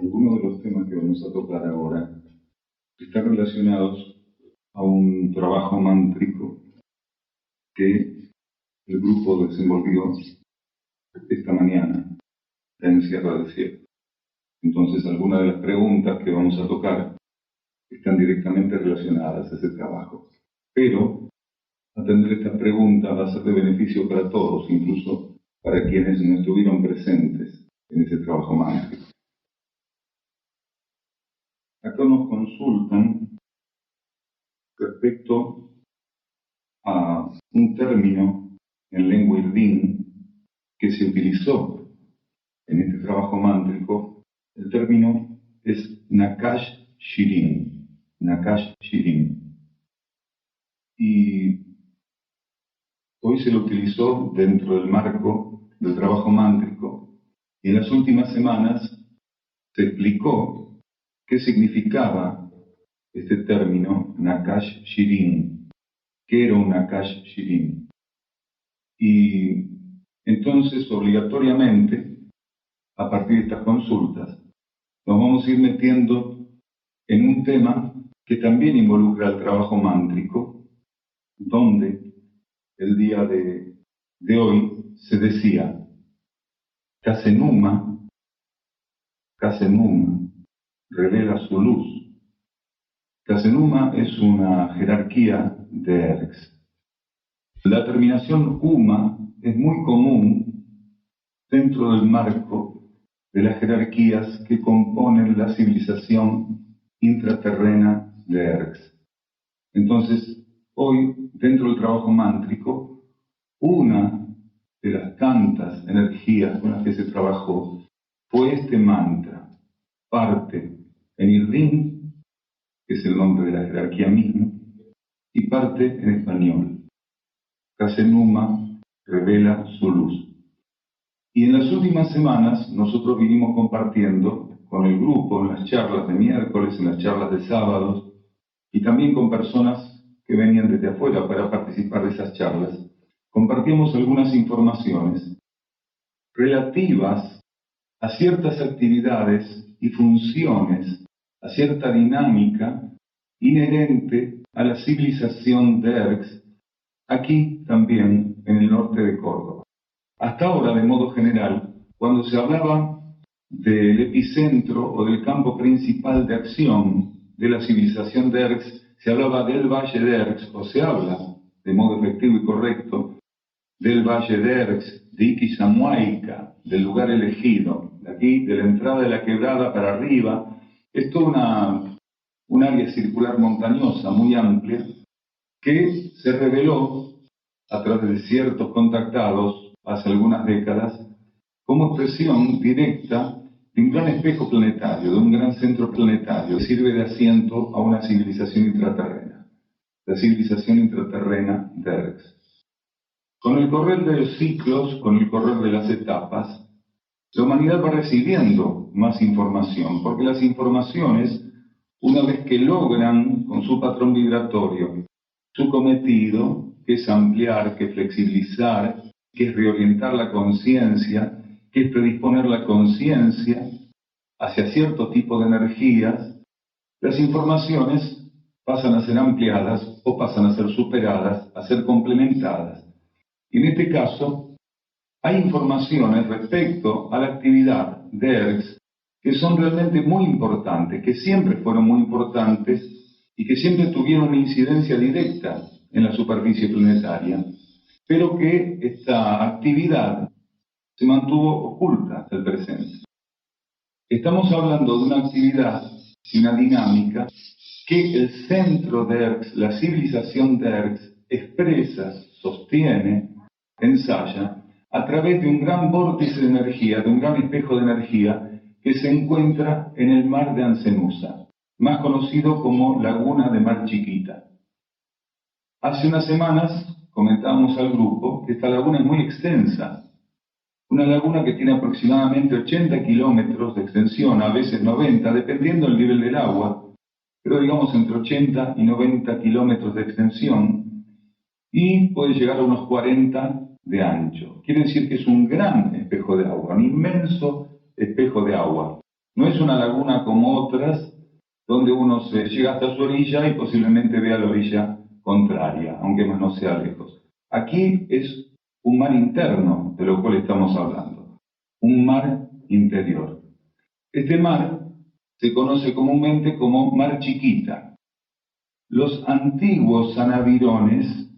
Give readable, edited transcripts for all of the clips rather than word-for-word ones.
Algunos de los temas que vamos a tocar ahora están relacionados a un trabajo mántrico que el grupo desenvolvió esta mañana en Sierra del Cielo. Entonces, algunas de las preguntas que vamos a tocar están directamente relacionadas a ese trabajo. Pero atender esta pregunta va a ser de beneficio para todos, incluso para quienes no estuvieron presentes en ese trabajo mántrico. Acá nos consultan respecto a un término en lengua irdín que se utilizó en este trabajo mántrico. El término es Nakash Shirin. Nakash Shirin. Y hoy se lo utilizó dentro del marco del trabajo mántrico. Y en las últimas semanas se explicó qué significaba este término Nakash Shirin. ¿Qué era un Nakash Shirin? Y entonces, obligatoriamente, a partir de estas consultas, nos vamos a ir metiendo en un tema que también involucra el trabajo mántrico, donde el día de hoy se decía Kasenuma revela su luz. Kasenuma es una jerarquía de ergs. La terminación Uma es muy común dentro del marco de las jerarquías que componen la civilización intraterrena de ergs. Entonces, hoy, dentro del trabajo mántrico, una de las tantas energías con las que se trabajó fue este mantra, parte en irdín, que es el nombre de la jerarquía misma, y parte en español. Kasenuma revela su luz. Y en las últimas semanas nosotros vinimos compartiendo con el grupo en las charlas de miércoles, en las charlas de sábados, y también con personas que venían desde afuera para participar de esas charlas. Compartíamos algunas informaciones relativas a ciertas actividades y funciones, a cierta dinámica inherente a la civilización de ergs, aquí también en el norte de Córdoba. Hasta ahora, de modo general, cuando se hablaba del epicentro o del campo principal de acción de la civilización de ergs, se hablaba del Valle de Ergs, o se habla, de modo efectivo y correcto, del Valle de Ergs, de Iquizamuaica, del lugar elegido, de aquí, de la entrada de la quebrada para arriba. Es toda un área circular montañosa muy amplia que se reveló a través de ciertos contactados hace algunas décadas como expresión directa de un gran espejo planetario, de un gran centro planetario que sirve de asiento a una civilización intraterrena, la civilización intraterrena de Ergs. Con el correr de los ciclos, con el correr de las etapas, la humanidad va recibiendo más información, porque las informaciones, una vez que logran con su patrón vibratorio su cometido, que es ampliar, que es flexibilizar, que es reorientar la conciencia, que es predisponer la conciencia hacia cierto tipo de energías, las informaciones pasan a ser ampliadas o pasan a ser superadas, a ser complementadas. Y en este caso, hay informaciones respecto a la actividad de ERGS que son realmente muy importantes, que siempre fueron muy importantes y que siempre tuvieron una incidencia directa en la superficie planetaria, pero que esta actividad se mantuvo oculta hasta el presente. Estamos hablando de una actividad y una dinámica que el centro de ERGS, la civilización de ERGS, expresa, sostiene, ensaya, a través de un gran vórtice de energía, de un gran espejo de energía que se encuentra en el mar de Ancenusa, más conocido como Laguna de Mar Chiquita. Hace unas semanas comentábamos al grupo que esta laguna es muy extensa, una laguna que tiene aproximadamente 80 kilómetros de extensión, a veces 90, dependiendo del nivel del agua, pero digamos entre 80 y 90 kilómetros de extensión, y puede llegar a unos 40 de ancho. Quiere decir que es un gran espejo de agua, un inmenso espejo de agua. No es una laguna como otras, donde uno se llega hasta su orilla y posiblemente vea la orilla contraria, aunque no sea lejos. Aquí es un mar interno de lo cual estamos hablando, un mar interior. Este mar se conoce comúnmente como Mar Chiquita. Los antiguos sanavirones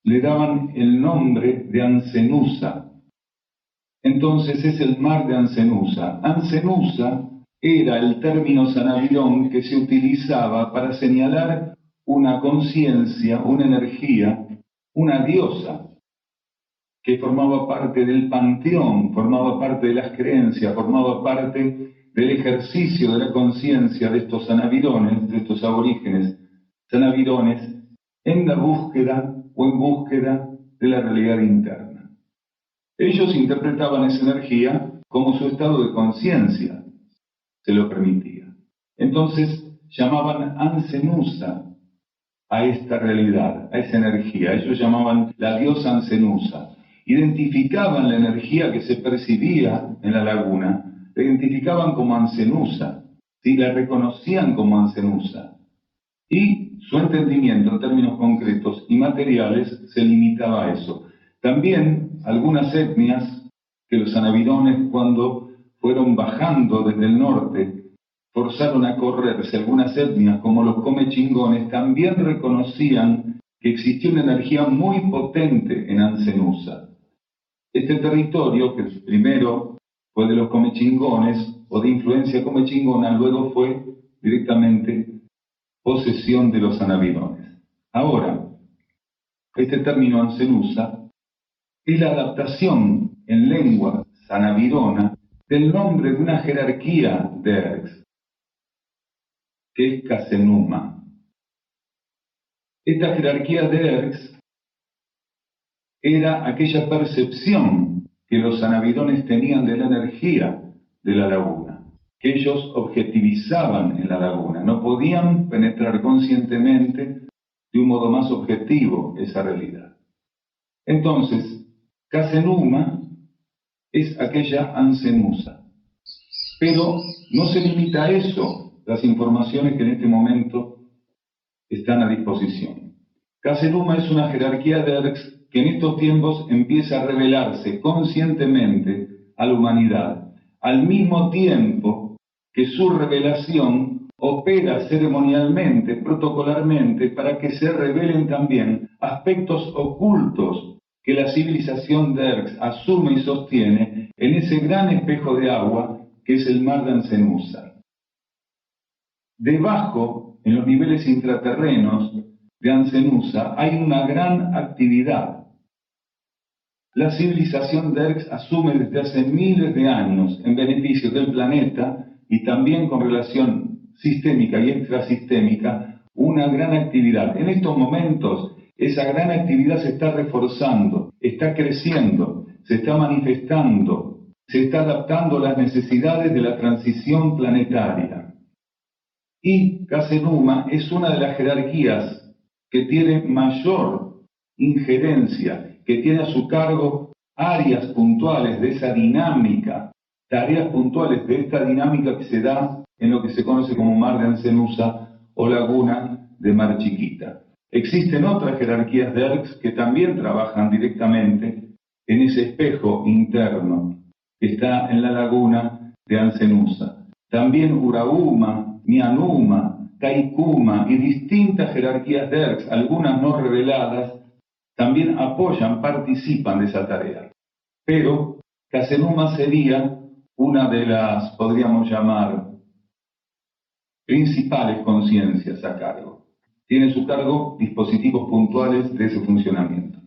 le daban el nombre de Ancenusa. Entonces es el mar de Ancenusa. Ancenusa era el término sanavirón que se utilizaba para señalar una conciencia, una energía, una diosa que formaba parte del panteón, formaba parte de las creencias, formaba parte del ejercicio de la conciencia de estos sanavirones, de estos aborígenes sanavirones, en la búsqueda o en búsqueda de la realidad interna. Ellos interpretaban esa energía como su estado de conciencia se lo permitía. Entonces llamaban Ancenusa a esta realidad, a esa energía. Ellos llamaban la diosa Ancenusa. Identificaban la energía que se percibía en la laguna, la identificaban como Ancenusa, ¿sí? La reconocían como Ancenusa. Y su entendimiento en términos concretos y materiales se limitaba a eso. También algunas etnias que los sanavirones, cuando fueron bajando desde el norte, forzaron a correrse. Algunas etnias, como los comechingones, también reconocían que existía una energía muy potente en Ancenusa. Este territorio, que primero fue de los comechingones o de influencia comechingona, luego fue directamente posesión de los sanavirones. Ahora, este término Ancenusa es la adaptación en lengua sanavirona del nombre de una jerarquía de Erx, que es Casenuma. Esta jerarquía de Erx era aquella percepción que los sanavirones tenían de la energía de la laguna, que ellos objetivizaban en la laguna, no podían penetrar conscientemente de un modo más objetivo esa realidad. Entonces, Casenuma es aquella Ancenusa, pero no se limita a eso las informaciones que en este momento están a disposición. Casenuma es una jerarquía de Erx que en estos tiempos empieza a revelarse conscientemente a la humanidad, al mismo tiempo que su revelación opera ceremonialmente, protocolarmente, para que se revelen también aspectos ocultos que la civilización de Erx asume y sostiene en ese gran espejo de agua que es el mar de Ancenusa. Debajo, en los niveles intraterrenos de Ancenusa, hay una gran actividad. La civilización de Erx asume desde hace miles de años, en beneficio del planeta y también con relación sistémica y extrasistémica, una gran actividad. En estos momentos, esa gran actividad se está reforzando, está creciendo, se está manifestando, se está adaptando a las necesidades de la transición planetaria. Y Casenuma es una de las jerarquías que tiene mayor injerencia, que tiene a su cargo áreas puntuales de esa dinámica, tareas puntuales de esta dinámica que se da en lo que se conoce como mar de Ancenusa o laguna de Mar Chiquita. Existen otras jerarquías de Erx que también trabajan directamente en ese espejo interno que está en la laguna de Ancenusa. También Urauma, Mianuma, Kaikuma y distintas jerarquías de Erx, algunas no reveladas, también apoyan, participan de esa tarea. Pero Casenuma sería una de las, podríamos llamar, principales conciencias a cargo. Tiene a su cargo dispositivos puntuales de ese funcionamiento.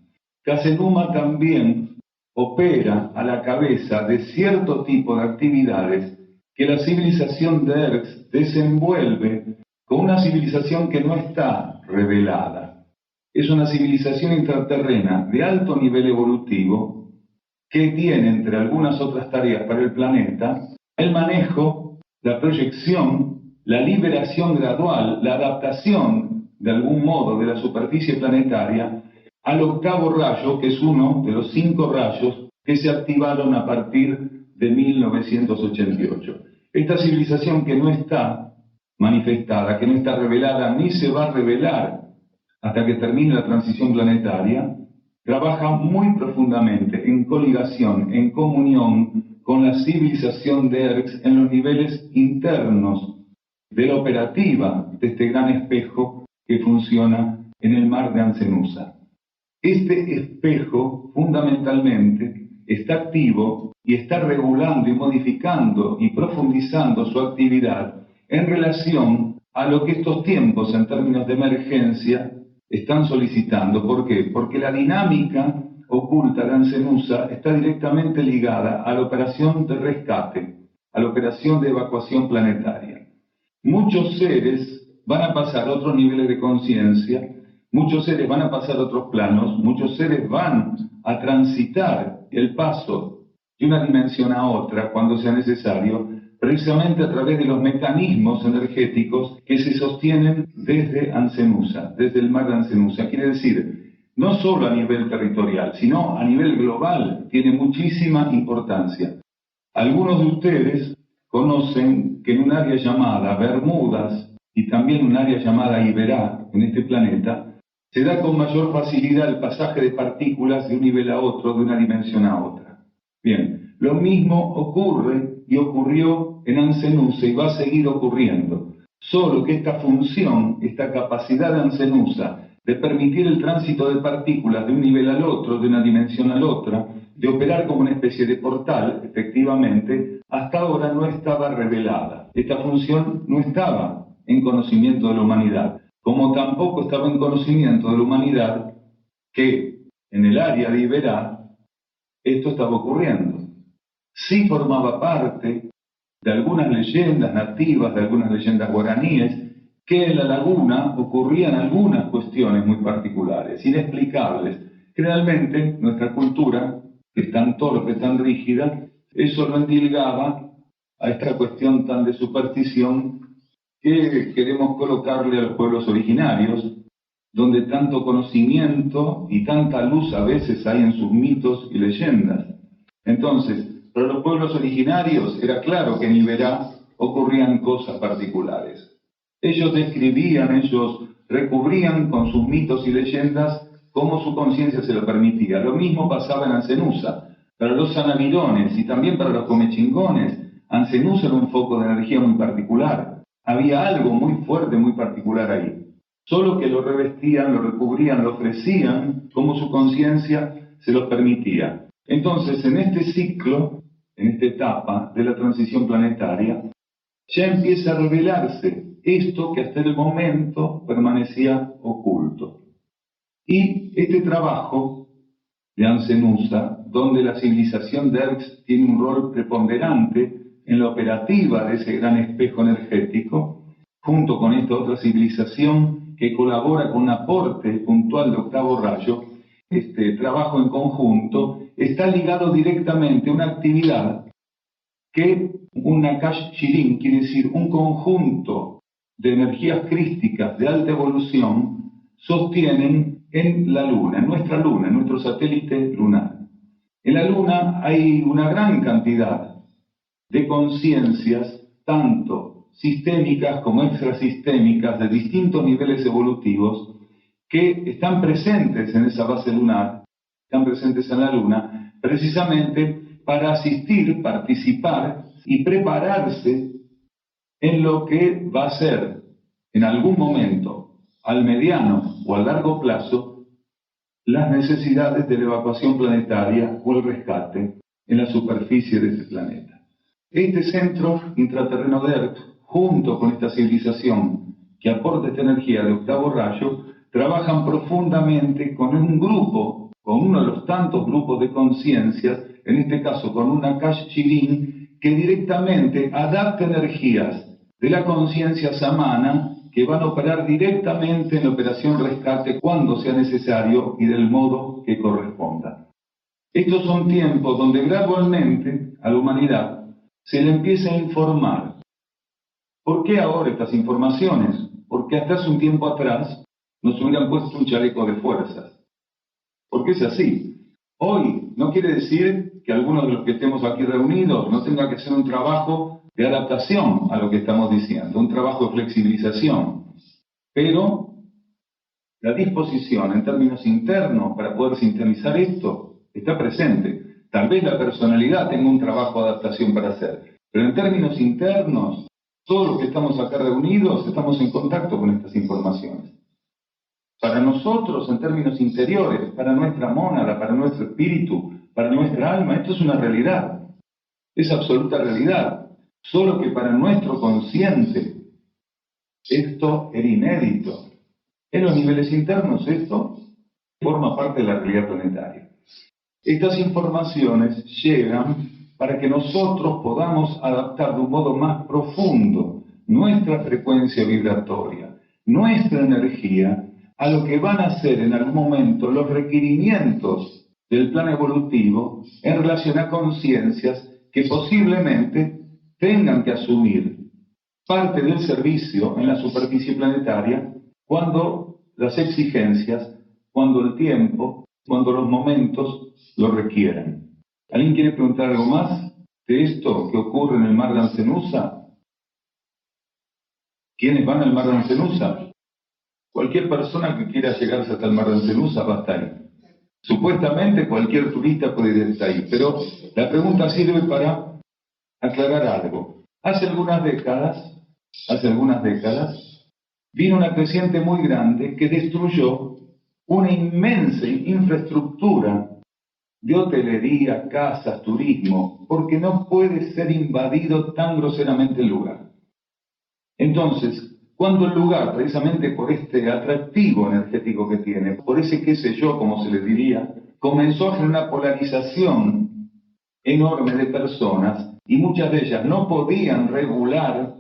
Casenuma también opera a la cabeza de cierto tipo de actividades que la civilización de Erx desenvuelve con una civilización que no está revelada. Es una civilización intraterrena de alto nivel evolutivo que tiene, entre algunas otras tareas para el planeta, el manejo, la proyección, la liberación gradual, la adaptación, de algún modo, de la superficie planetaria al octavo rayo, que es uno de los 5 rayos que se activaron a partir de 1988. Esta civilización que no está manifestada, que no está revelada, ni se va a revelar hasta que termine la transición planetaria, trabaja muy profundamente en coligación, en comunión con la civilización de Erx en los niveles internos de la operativa de este gran espejo que funciona en el mar de Ancenusa. Este espejo fundamentalmente está activo y está regulando y modificando y profundizando su actividad en relación a lo que estos tiempos en términos de emergencia están solicitando. ¿Por qué? Porque la dinámica oculta de Ancenusa está directamente ligada a la operación de rescate, a la operación de evacuación planetaria. Muchos seres van a pasar a otros niveles de conciencia, muchos seres van a pasar a otros planos, muchos seres van a transitar el paso de una dimensión a otra cuando sea necesario, precisamente a través de los mecanismos energéticos que se sostienen desde Ancenusa, desde el mar de Ancenusa. Quiere decir, no solo a nivel territorial, sino a nivel global, tiene muchísima importancia. Algunos de ustedes conocen que en un área llamada Bermudas y también un área llamada Iberá, en este planeta, se da con mayor facilidad el pasaje de partículas de un nivel a otro, de una dimensión a otra. Bien, lo mismo ocurre y ocurrió en Ancenusa y va a seguir ocurriendo. Solo que esta función, esta capacidad de Ancenusa de permitir el tránsito de partículas de un nivel al otro, de una dimensión a la otra, de operar como una especie de portal, efectivamente, hasta ahora no estaba revelada. Esta función no estaba en conocimiento de la humanidad, como tampoco estaba en conocimiento de la humanidad que en el área de Iberá esto estaba ocurriendo. Sí formaba parte de algunas leyendas nativas, de algunas leyendas guaraníes, que en la laguna ocurrían algunas cuestiones muy particulares, inexplicables. Generalmente nuestra cultura, que es tan torpe, tan rígida, eso lo endilgaba a esta cuestión tan de superstición que queremos colocarle a los pueblos originarios, donde tanto conocimiento y tanta luz a veces hay en sus mitos y leyendas. Entonces, para los pueblos originarios era claro que en Iberá ocurrían cosas particulares. Ellos describían, ellos recubrían con sus mitos y leyendas como su conciencia se lo permitía. Lo mismo pasaba en Ancenusa. Para los sanavirones y también para los comechingones, Ancenusa era un foco de energía muy particular. Había algo muy fuerte, muy particular ahí. Solo que lo revestían, lo recubrían, lo ofrecían como su conciencia se lo permitía. Entonces, en este ciclo, en esta etapa de la transición planetaria, ya empieza a revelarse esto que hasta el momento permanecía oculto. Y este trabajo de Ancenusa, donde la civilización de Erx tiene un rol preponderante en la operativa de ese gran espejo energético, junto con esta otra civilización que colabora con un aporte puntual de octavo rayo, este trabajo en conjunto está ligado directamente a una actividad que un Nakash Shirin, quiere decir un conjunto de energías crísticas de alta evolución, sostienen en la Luna, en nuestro satélite lunar. En la Luna hay una gran cantidad de conciencias, tanto sistémicas como extrasistémicas, de distintos niveles evolutivos, que están presentes en esa base lunar, están presentes en la Luna, precisamente para asistir, participar y prepararse en lo que va a ser, en algún momento, al mediano o al largo plazo, las necesidades de la evacuación planetaria o el rescate en la superficie de este planeta. Este centro intraterreno de Erx, junto con esta civilización que aporta esta energía de octavo rayo, trabajan profundamente con un grupo, con uno de los tantos grupos de conciencias, en este caso con un Nakash Shirin, que directamente adapta energías de la conciencia samana que van a operar directamente en la operación rescate cuando sea necesario y del modo que corresponda. Estos son tiempos donde gradualmente a la humanidad se le empieza a informar. ¿Por qué ahora estas informaciones? Porque hasta hace un tiempo atrás nos hubieran puesto un chaleco de fuerzas. Porque es así. Hoy no quiere decir que algunos de los que estemos aquí reunidos no tenga que hacer un trabajo de adaptación a lo que estamos diciendo, un trabajo de flexibilización, pero la disposición en términos internos para poder sintonizar esto está presente. Tal vez la personalidad tenga un trabajo de adaptación para hacer, pero en términos internos, todos los que estamos acá reunidos estamos en contacto con estas informaciones. Para nosotros, en términos interiores, para nuestra mónada, para nuestro espíritu, para nuestra alma, esto es una realidad, es absoluta realidad. Solo que para nuestro consciente, esto era inédito. En los niveles internos, esto forma parte de la realidad planetaria. Estas informaciones llegan para que nosotros podamos adaptar de un modo más profundo nuestra frecuencia vibratoria, nuestra energía, a lo que van a ser en algún momento los requerimientos del plan evolutivo en relación a conciencias que posiblemente tengan que asumir parte del servicio en la superficie planetaria cuando las exigencias, cuando el tiempo, cuando los momentos lo requieran. ¿Alguien quiere preguntar algo más de esto que ocurre en el mar de Ancenusa? ¿Quiénes van al mar de Ancenusa? Cualquier persona que quiera llegarse hasta el mar de Ancenusa va a estar ahí. Supuestamente cualquier turista puede ir hasta ahí, pero la pregunta sirve para aclarar algo. Hace algunas décadas, vino una creciente muy grande que destruyó una inmensa infraestructura de hotelería, casas, turismo, porque no puede ser invadido tan groseramente el lugar. Entonces, cuando el lugar, precisamente por este atractivo energético que tiene, por ese qué sé yo, como se le diría, comenzó a generar una polarización enorme de personas y muchas de ellas no podían regular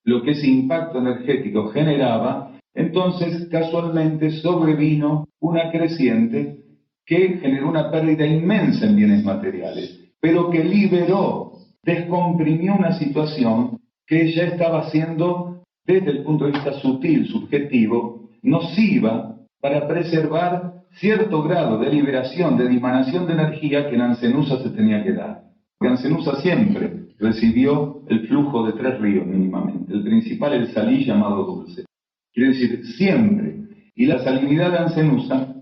lo que ese impacto energético generaba, entonces casualmente sobrevino una creciente que generó una pérdida inmensa en bienes materiales, pero que liberó, descomprimió una situación que ya estaba siendo, desde el punto de vista sutil, subjetivo, nociva para preservar cierto grado de liberación, de dimanación de energía que en Ancenusa se tenía que dar. Porque Ancenusa siempre recibió el flujo de 3 ríos mínimamente. El principal, el Salí, llamado Dulce. Quiere decir, siempre. Y la salinidad de Ancenusa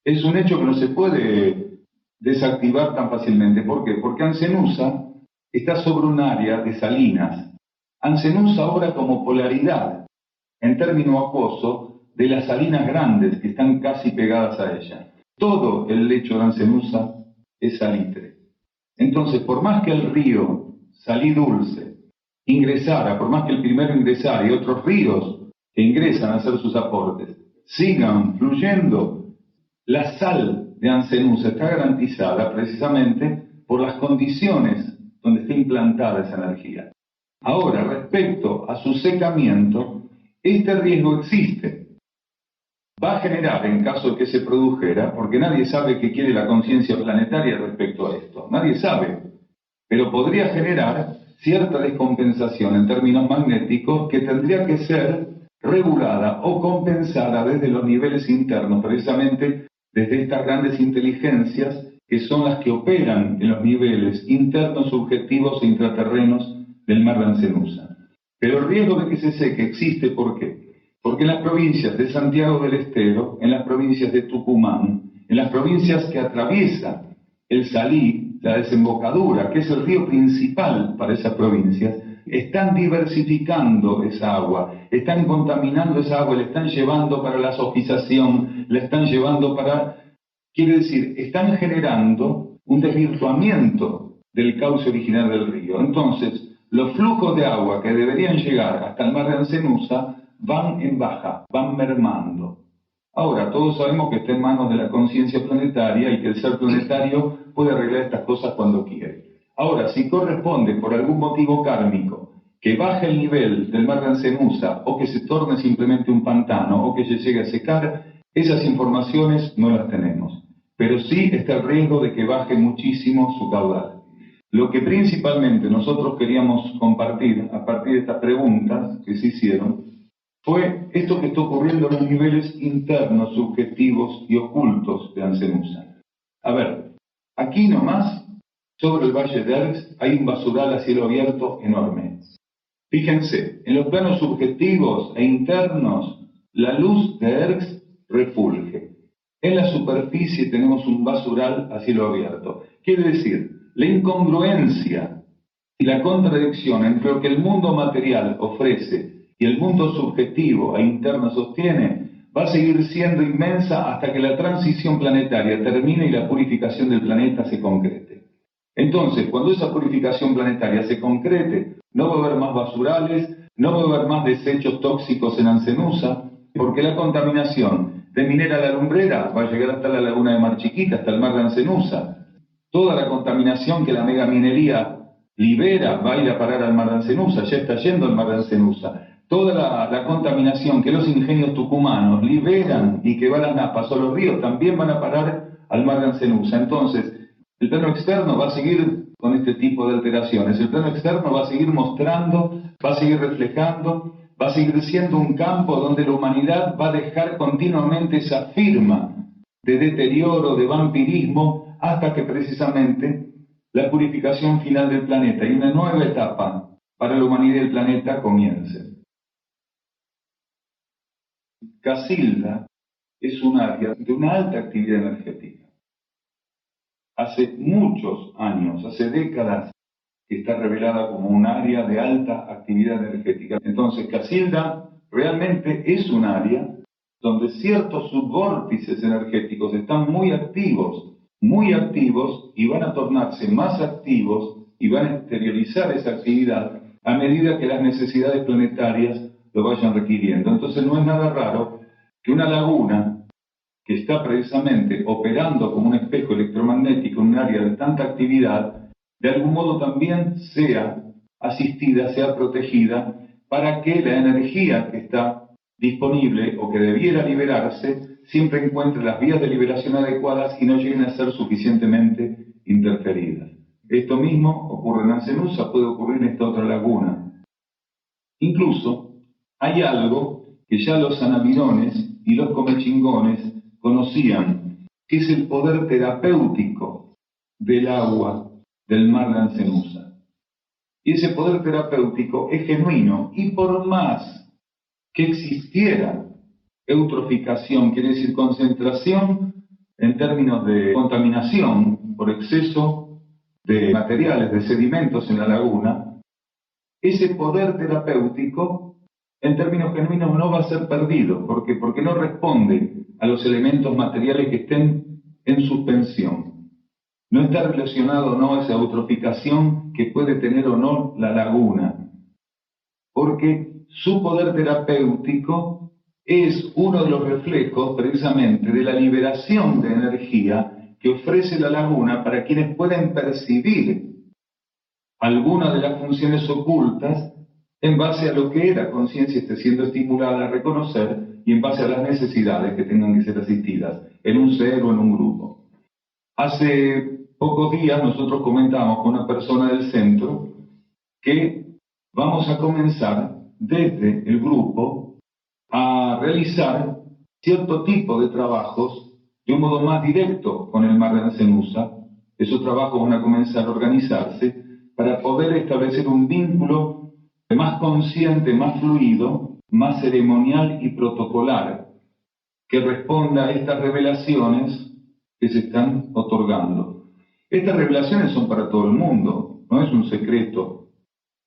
es un hecho que no se puede desactivar tan fácilmente. ¿Por qué? Porque Ancenusa está sobre un área de salinas. Ancenusa obra como polaridad, en término acuoso, de las salinas grandes que están casi pegadas a ella. Todo el lecho de Ancenusa es salitre. Entonces, por más que el río Salí Dulce ingresara, por más que el primero ingresara y otros ríos que ingresan a hacer sus aportes sigan fluyendo, la sal de Ancenusa está garantizada precisamente por las condiciones donde está implantada esa energía. Ahora, respecto a su secamiento, este riesgo existe. Va a generar, en caso de que se produjera, porque nadie sabe qué quiere la conciencia planetaria respecto a esto, nadie sabe, pero podría generar cierta descompensación en términos magnéticos que tendría que ser regulada o compensada desde los niveles internos, precisamente desde estas grandes inteligencias que son las que operan en los niveles internos, subjetivos e intraterrenos del mar de Ancenusa. Pero el riesgo de que se seque existe, ¿por qué? Porque en las provincias de Santiago del Estero, en las provincias de Tucumán, en las provincias que atraviesa el Salí, la desembocadura, que es el río principal para esas provincias, están diversificando esa agua, están contaminando esa agua, le están llevando para la sofización, le están llevando para... Quiere decir, están generando un desvirtuamiento del cauce original del río. Entonces, los flujos de agua que deberían llegar hasta el mar de Ancenusa van en baja, van mermando. Ahora, todos sabemos que está en manos de la conciencia planetaria y que el ser planetario puede arreglar estas cosas cuando quiere. Ahora, si corresponde por algún motivo kármico que baje el nivel del mar de Ancenusa o que se torne simplemente un pantano o que se llegue a secar, esas informaciones no las tenemos. Pero sí está el riesgo de que baje muchísimo su caudal. Lo que principalmente nosotros queríamos compartir a partir de estas preguntas que se hicieron fue esto que está ocurriendo en los niveles internos, subjetivos y ocultos de Ancenusa. A ver, aquí nomás, sobre el Valle de Erx, hay un basural a cielo abierto enorme. Fíjense, en los planos subjetivos e internos, la luz de Erx refulge. En la superficie tenemos un basural a cielo abierto. Quiere decir, la incongruencia y la contradicción entre lo que el mundo material ofrece y el mundo subjetivo e interno sostiene va a seguir siendo inmensa hasta que la transición planetaria termine y la purificación del planeta se concrete. Entonces, cuando esa purificación planetaria se concrete, no va a haber más basurales, no va a haber más desechos tóxicos en Ancenusa, porque la contaminación de Minera La Lumbrera va a llegar hasta la laguna de Mar Chiquita, hasta el mar de Ancenusa. Toda la contaminación que la megaminería libera va a ir a parar al mar de Ancenusa, ya está yendo al mar de Ancenusa. Toda la contaminación que los ingenios tucumanos liberan y que van a las napas o los ríos también van a parar al mar de Ancenusa. Entonces, el plano externo va a seguir con este tipo de alteraciones. El plano externo va a seguir mostrando, va a seguir reflejando, va a seguir siendo un campo donde la humanidad va a dejar continuamente esa firma de deterioro, de vampirismo, hasta que precisamente la purificación final del planeta y una nueva etapa para la humanidad y el planeta comience. Casilda es un área de una alta actividad energética. Hace muchos años, hace décadas, que está revelada como un área de alta actividad energética. Entonces, Casilda realmente es un área donde ciertos subvórtices energéticos están muy activos y van a tornarse más activos y van a exteriorizar esa actividad a medida que las necesidades planetarias lo vayan requiriendo. Entonces no es nada raro que una laguna que está precisamente operando como un espejo electromagnético en un área de tanta actividad, de algún modo también sea asistida, sea protegida, para que la energía que está disponible o que debiera liberarse siempre encuentre las vías de liberación adecuadas y no lleguen a ser suficientemente interferidas. Esto mismo ocurre en Ancenusa, puede ocurrir en esta otra laguna. Incluso hay algo que ya los sanavirones y los comechingones conocían, que es el poder terapéutico del agua del mar de Ancenusa. Y ese poder terapéutico es genuino, y por más que existiera eutroficación, quiere decir concentración en términos de contaminación por exceso de materiales, de sedimentos en la laguna, ese poder terapéutico en términos genuinos no va a ser perdido. ¿Por qué? Porque no responde a los elementos materiales que estén en suspensión. No está relacionado o no a esa eutroficación que puede tener o no la laguna, porque su poder terapéutico es uno de los reflejos precisamente de la liberación de energía que ofrece la laguna para quienes pueden percibir alguna de las funciones ocultas en base a lo que la conciencia esté siendo estimulada a reconocer y en base a las necesidades que tengan que ser asistidas en un ser o en un grupo. Hace pocos días nosotros comentamos con una persona del centro que vamos a comenzar desde el grupo a realizar cierto tipo de trabajos de un modo más directo con el mar de Ancenusa. Esos trabajos van a comenzar a organizarse para poder establecer un vínculo más consciente, más fluido, más ceremonial y protocolar, que responda a estas revelaciones que se están otorgando. Estas revelaciones son para todo el mundo, no es un secreto.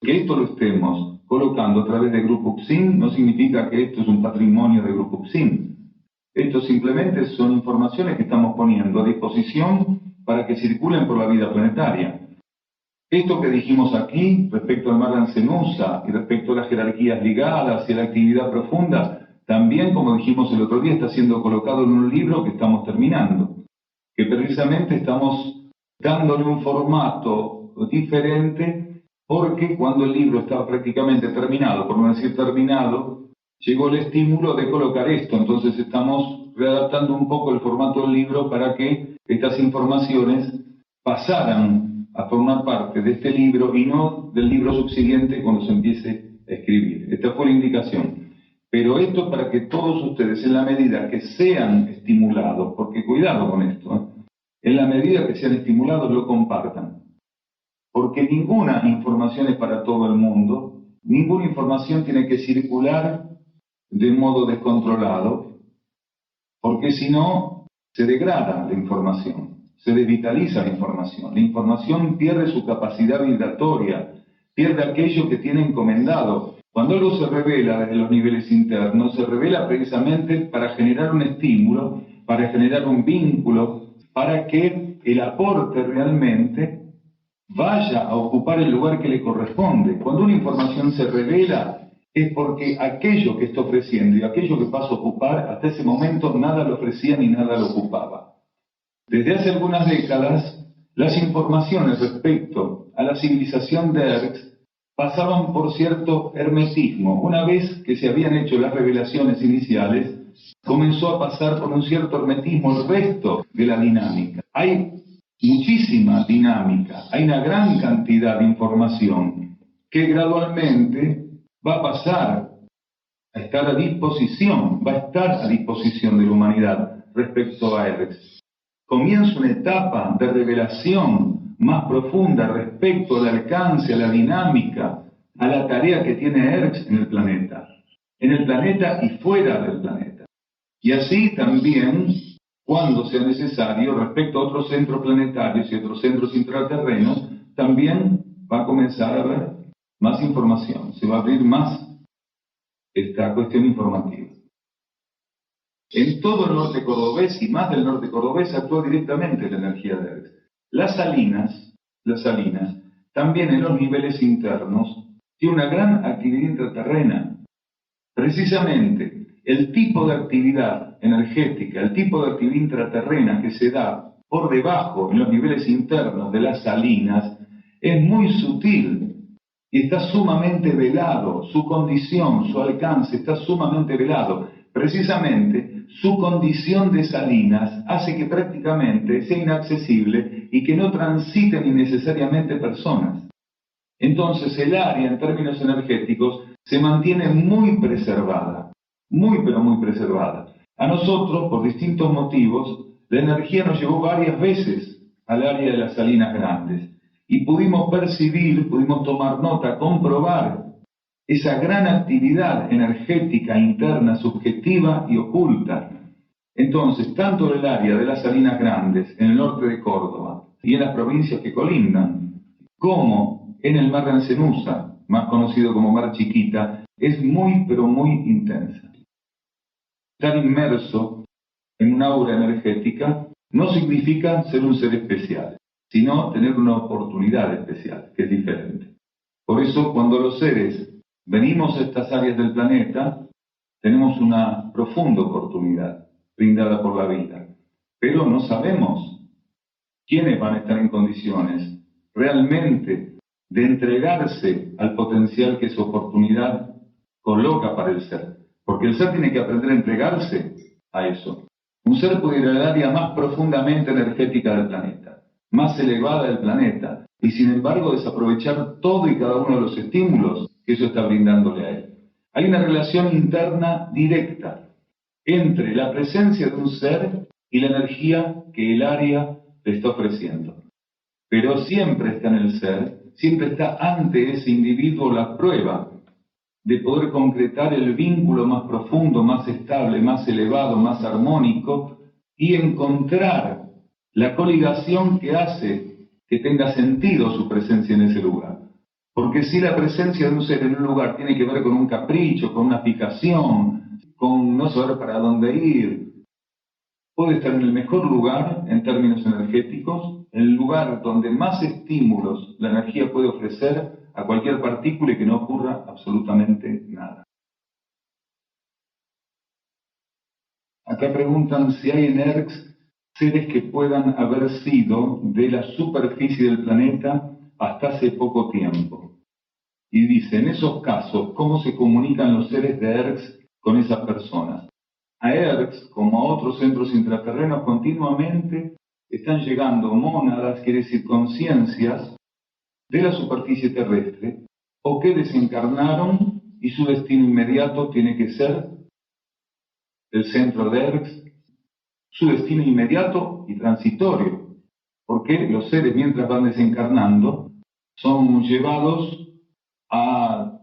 Que esto lo estemos colocando a través de Grupo Uxin no significa que esto es un patrimonio de Grupo Uxin. Esto simplemente son informaciones que estamos poniendo a disposición para que circulen por la vida planetaria. Esto que dijimos aquí respecto al mar de Ancenusa y respecto a las jerarquías ligadas y a la actividad profunda, también, como dijimos el otro día, está siendo colocado en un libro que estamos terminando, que precisamente estamos dándole un formato diferente, porque cuando el libro estaba prácticamente terminado, por no decir terminado, llegó el estímulo de colocar esto. Entonces estamos readaptando un poco el formato del libro para que estas informaciones pasaran a formar parte de este libro y no del libro subsiguiente cuando se empiece a escribir. Esta fue la indicación. Pero esto para que todos ustedes, en la medida que sean estimulados, porque cuidado con esto, en la medida que sean estimulados, lo compartan. Porque ninguna información es para todo el mundo, ninguna información tiene que circular de modo descontrolado, porque si no, se degrada la información, se desvitaliza la información. La información pierde su capacidad vibratoria, pierde aquello que tiene encomendado. Cuando algo se revela desde los niveles internos, se revela precisamente para generar un estímulo, para generar un vínculo, para que el aporte realmente vaya a ocupar el lugar que le corresponde. Cuando una información se revela, es porque aquello que está ofreciendo y aquello que pasa a ocupar, hasta ese momento nada lo ofrecía ni nada lo ocupaba. Desde hace algunas décadas, las informaciones respecto a la civilización de Erx pasaban por cierto hermetismo. Una vez que se habían hecho las revelaciones iniciales, comenzó a pasar por un cierto hermetismo el resto de la dinámica. Hay muchísima dinámica, hay una gran cantidad de información que gradualmente va a pasar a estar a disposición, va a estar a disposición de la humanidad respecto a Erx. Comienza una etapa de revelación más profunda respecto al alcance, a la dinámica, a la tarea que tiene Erx en el planeta y fuera del planeta. Y así también, cuando sea necesario, respecto a otros centros planetarios y otros centros intraterrenos, también va a comenzar a haber más información, se va a abrir más esta cuestión informativa. En todo el norte cordobés y más del norte cordobés actúa directamente la energía de Erx. Las salinas, también en los niveles internos, tiene una gran actividad intraterrena. Precisamente el tipo de actividad energética, el tipo de actividad intraterrena que se da por debajo en los niveles internos de las salinas es muy sutil y está sumamente velado, su condición, su alcance está sumamente velado. Precisamente su condición de salinas hace que prácticamente sea inaccesible y que no transiten innecesariamente personas. Entonces el área en términos energéticos se mantiene muy preservada, muy pero muy preservada. A nosotros, por distintos motivos, la energía nos llevó varias veces al área de las salinas grandes y pudimos percibir, pudimos tomar nota, comprobar esa gran actividad energética interna, subjetiva y oculta. Entonces, tanto en el área de las salinas grandes, en el norte de Córdoba y en las provincias que colindan, como en el mar de Ancenusa, más conocido como Mar Chiquita, es muy pero muy intensa. Estar inmerso en una aura energética no significa ser un ser especial, sino tener una oportunidad especial, que es diferente. Por eso, cuando los seres venimos a estas áreas del planeta, tenemos una profunda oportunidad brindada por la vida, pero no sabemos quiénes van a estar en condiciones realmente de entregarse al potencial que esa oportunidad coloca para el ser, porque el ser tiene que aprender a entregarse a eso. Un ser puede ir al área más profundamente energética del planeta, más elevada del planeta, y sin embargo desaprovechar todo y cada uno de los estímulos que eso está brindándole a él. Hay una relación interna directa entre la presencia de un ser y la energía que el área le está ofreciendo. Pero siempre está en el ser, siempre está ante ese individuo la prueba de poder concretar el vínculo más profundo, más estable, más elevado, más armónico y encontrar la coligación que hace que tenga sentido su presencia en ese lugar. Porque si la presencia de un ser en un lugar tiene que ver con un capricho, con una fijación, con no saber para dónde ir, puede estar en el mejor lugar en términos energéticos, en el lugar donde más estímulos la energía puede ofrecer a cualquier partícula y que no ocurra absolutamente nada. Acá preguntan si hay en Erx seres que puedan haber sido de la superficie del planeta hasta hace poco tiempo. Y dice, en esos casos, ¿cómo se comunican los seres de Erx con esas personas? A Erx, como a otros centros intraterrenos, continuamente están llegando mónadas, quiere decir conciencias, de la superficie terrestre, o que desencarnaron y su destino inmediato tiene que ser el centro de Erx, su destino inmediato y transitorio Porque los seres, mientras van desencarnando, son llevados a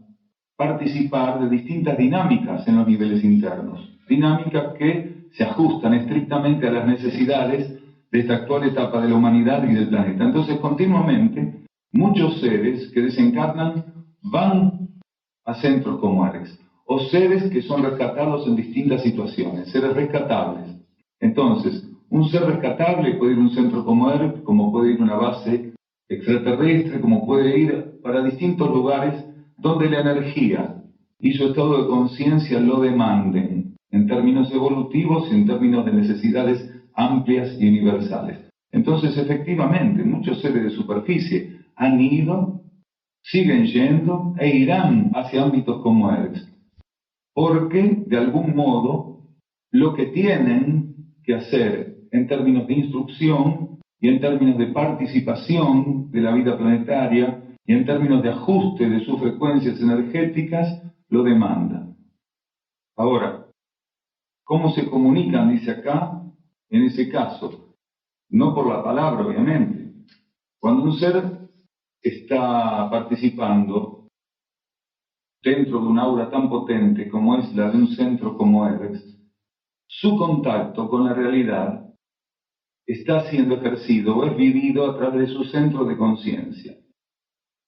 participar de distintas dinámicas en los niveles internos. Dinámicas que se ajustan estrictamente a las necesidades de esta actual etapa de la humanidad y del planeta. Entonces, continuamente, muchos seres que desencarnan van a centros como EREX, o seres que son rescatados en distintas situaciones, seres rescatables. Entonces, un ser rescatable puede ir a un centro como EREX, como puede ir a una base extraterrestre, como puede ir para distintos lugares donde la energía y su estado de conciencia lo demanden, en términos evolutivos y en términos de necesidades amplias y universales. Entonces, efectivamente, muchos seres de superficie han ido, siguen yendo e irán hacia ámbitos como EREX, porque, de algún modo, lo que tienen que hacer en términos de instrucción y en términos de participación de la vida planetaria y en términos de ajuste de sus frecuencias energéticas, lo demandan. Ahora, ¿cómo se comunican? Dice acá, en ese caso, no por la palabra, obviamente. Cuando un ser está participando dentro de un aura tan potente como es la de un centro como EREX, su contacto con la realidad está siendo ejercido o es vivido a través de su centro de conciencia.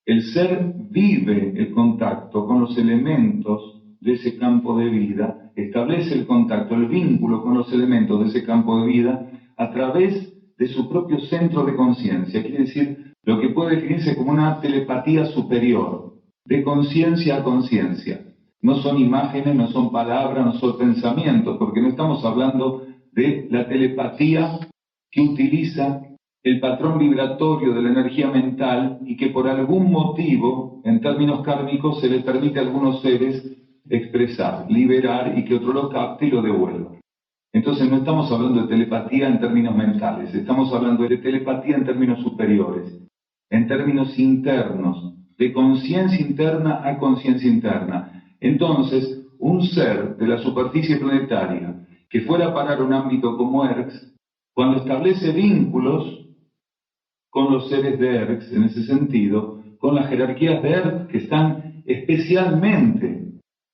El ser vive el contacto con los elementos de ese campo de vida, establece el contacto, el vínculo con los elementos de ese campo de vida a través de su propio centro de conciencia. Quiere decir, lo que puede definirse como una telepatía superior, de conciencia a conciencia. No son imágenes, no son palabras, no son pensamientos, porque no estamos hablando de la telepatía que utiliza el patrón vibratorio de la energía mental y que por algún motivo, en términos kármicos, se les permite a algunos seres expresar, liberar y que otro lo capte y lo devuelva. Entonces no estamos hablando de telepatía en términos mentales, estamos hablando de telepatía en términos superiores, en términos internos, de conciencia interna a conciencia interna. Entonces, un ser de la superficie planetaria que fuera a parar un ámbito como EREX, cuando establece vínculos con los seres de EREX, en ese sentido, con las jerarquías de EREX que están especialmente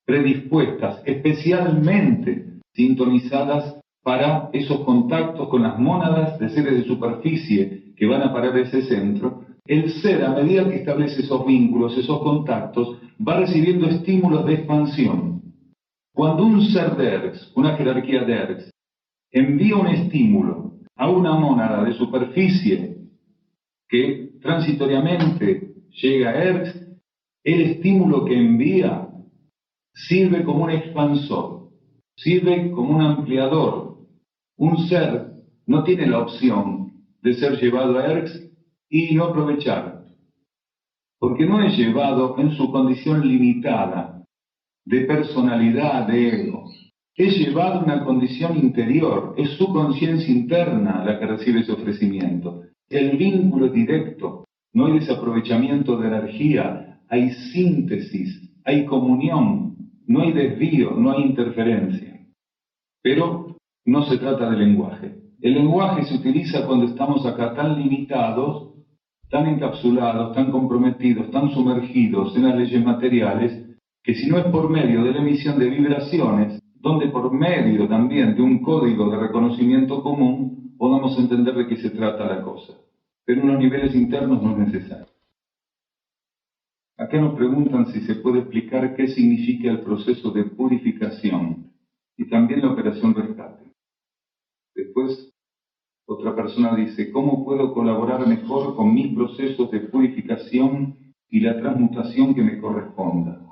predispuestas, especialmente sintonizadas para esos contactos con las mónadas de seres de superficie que van a parar ese centro, el ser, a medida que establece esos vínculos, esos contactos, va recibiendo estímulos de expansión. Cuando un ser de EREX, una jerarquía de EREX, envía un estímulo a una mónada de superficie que transitoriamente llega a EREX, el estímulo que envía sirve como un expansor, sirve como un ampliador. Un ser no tiene la opción de ser llevado a EREX y no aprovechar, porque no es llevado en su condición limitada de personalidad, de ego. Es llevado a una condición interior, es su conciencia interna la que recibe ese ofrecimiento. El vínculo es directo, no hay desaprovechamiento de energía, hay síntesis, hay comunión, no hay desvío, no hay interferencia. Pero no se trata de lenguaje. El lenguaje se utiliza cuando estamos acá tan limitados, tan encapsulados, tan comprometidos, tan sumergidos en las leyes materiales, que si no es por medio de la emisión de vibraciones, donde por medio también de un código de reconocimiento común podamos entender de qué se trata la cosa. Pero en los niveles internos no es necesario. Acá nos preguntan si se puede explicar qué significa el proceso de purificación y también la operación rescate. Después, otra persona dice, ¿cómo puedo colaborar mejor con mis procesos de purificación y la transmutación que me corresponda?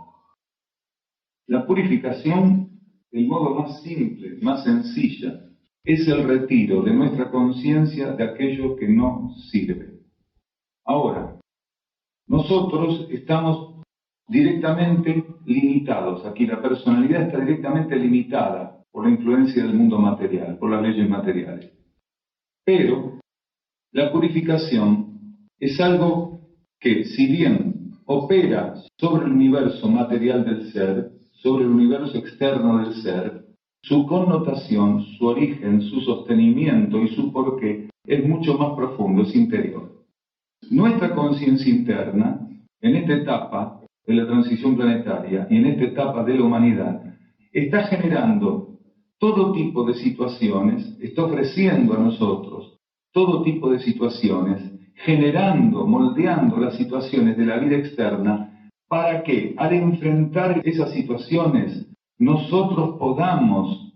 La purificación, el modo más simple, más sencilla, es el retiro de nuestra conciencia de aquello que no sirve. Ahora, nosotros estamos directamente limitados. Aquí la personalidad está directamente limitada por la influencia del mundo material, por las leyes materiales. Pero la purificación es algo que, si bien opera sobre el universo material del ser, sobre el universo externo del ser, su connotación, su origen, su sostenimiento y su porqué es mucho más profundo, es interior. Nuestra conciencia interna, en esta etapa de la transición planetaria y en esta etapa de la humanidad, está generando todo tipo de situaciones, está ofreciendo a nosotros todo tipo de situaciones, generando, moldeando las situaciones de la vida externa para que al enfrentar esas situaciones nosotros podamos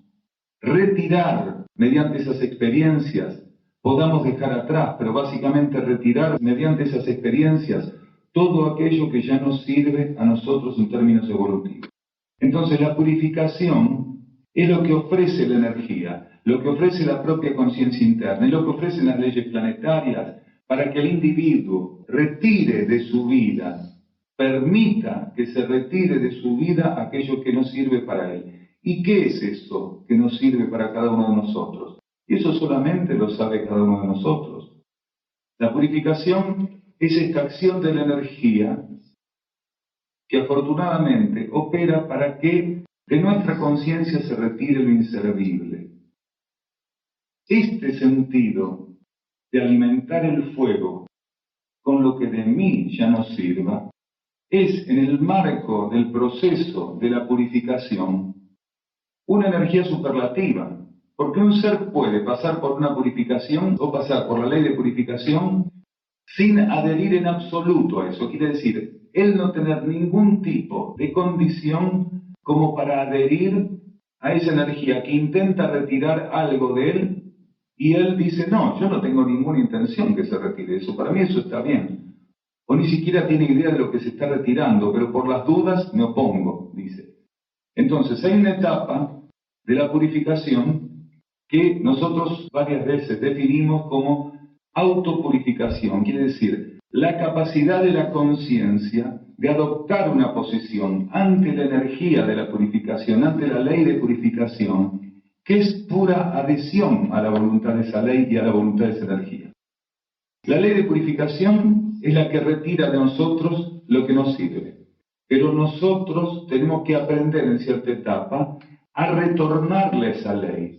retirar mediante esas experiencias, podamos dejar atrás, pero básicamente retirar mediante esas experiencias todo aquello que ya nos sirve a nosotros en términos evolutivos. Entonces la purificación es lo que ofrece la energía, lo que ofrece la propia conciencia interna, es lo que ofrecen las leyes planetarias para que el individuo retire de su vida, permita que se retire de su vida aquello que no sirve para él. ¿Y qué es eso que nos sirve para cada uno de nosotros? Y eso solamente lo sabe cada uno de nosotros. La purificación es esta acción de la energía que afortunadamente opera para que de nuestra conciencia se retire lo inservible. Este sentido de alimentar el fuego con lo que de mí ya no sirva es, en el marco del proceso de la purificación, una energía superlativa, porque un ser puede pasar por una purificación o pasar por la ley de purificación sin adherir en absoluto a eso. Quiere decir, él no tener ningún tipo de condición como para adherir a esa energía que intenta retirar algo de él y él dice, no, yo no tengo ninguna intención que se retire eso, para mí eso está bien. O ni siquiera tiene idea de lo que se está retirando, pero por las dudas me opongo, dice. Entonces hay una etapa de la purificación que nosotros varias veces definimos como autopurificación, quiere decir, la capacidad de la conciencia de adoptar una posición ante la energía de la purificación, ante la ley de purificación, que es pura adhesión a la voluntad de esa ley y a la voluntad de esa energía. La ley de purificación es la que retira de nosotros lo que nos sirve, pero nosotros tenemos que aprender en cierta etapa a retornarle a esa ley,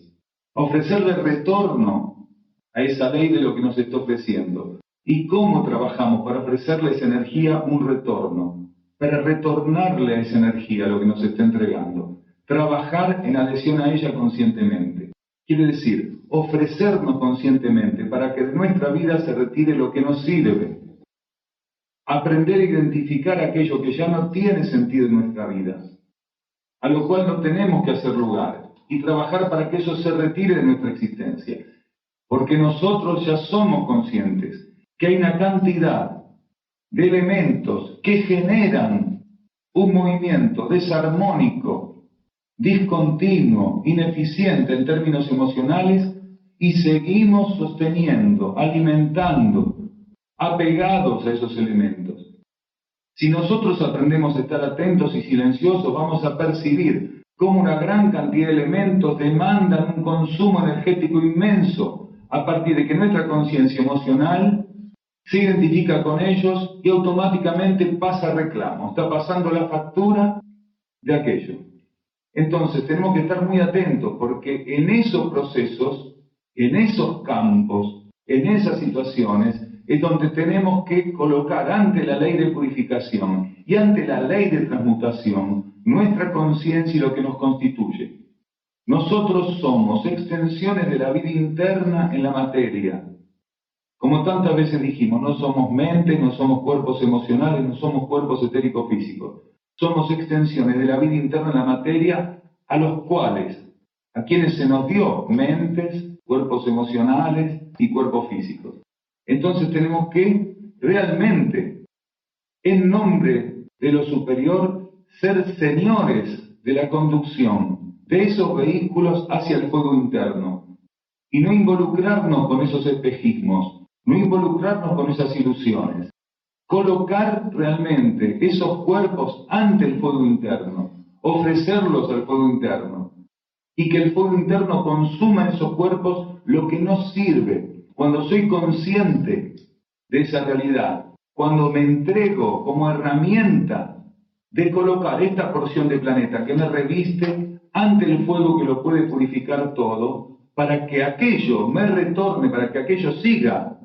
a ofrecerle retorno a esa ley de lo que nos está ofreciendo. ¿Y cómo trabajamos para ofrecerle a esa energía un retorno? Para retornarle a esa energía lo que nos está entregando. Trabajar en adhesión a ella conscientemente. Quiere decir, ofrecernos conscientemente para que de nuestra vida se retire lo que nos sirve. Aprender a identificar aquello que ya no tiene sentido en nuestra vida, a lo cual no tenemos que hacer lugar, y trabajar para que eso se retire de nuestra existencia. Porque nosotros ya somos conscientes que hay una cantidad de elementos que generan un movimiento desarmónico, discontinuo, ineficiente en términos emocionales, y seguimos sosteniendo, alimentando, apegados a esos elementos. Si nosotros aprendemos a estar atentos y silenciosos, vamos a percibir cómo una gran cantidad de elementos demandan un consumo energético inmenso, a partir de que nuestra conciencia emocional se identifica con ellos y automáticamente pasa reclamo, está pasando la factura de aquello. Entonces tenemos que estar muy atentos porque en esos procesos, en esos campos, en esas situaciones, es donde tenemos que colocar ante la ley de purificación y ante la ley de transmutación nuestra conciencia y lo que nos constituye. Nosotros somos extensiones de la vida interna en la materia. Como tantas veces dijimos, no somos mente, no somos cuerpos emocionales, no somos cuerpos etéricos físicos. Somos extensiones de la vida interna en la materia a los cuales, a quienes se nos dio mentes, cuerpos emocionales y cuerpos físicos. Entonces tenemos que realmente, en nombre de lo superior, ser señores de la conducción de esos vehículos hacia el fuego interno y no involucrarnos con esos espejismos, no involucrarnos con esas ilusiones, colocar realmente esos cuerpos ante el fuego interno, ofrecerlos al fuego interno y que el fuego interno consuma en esos cuerpos lo que nos sirve. Cuando soy consciente de esa realidad, cuando me entrego como herramienta de colocar esta porción de planeta que me reviste ante el fuego que lo puede purificar todo, para que aquello me retorne, para que aquello siga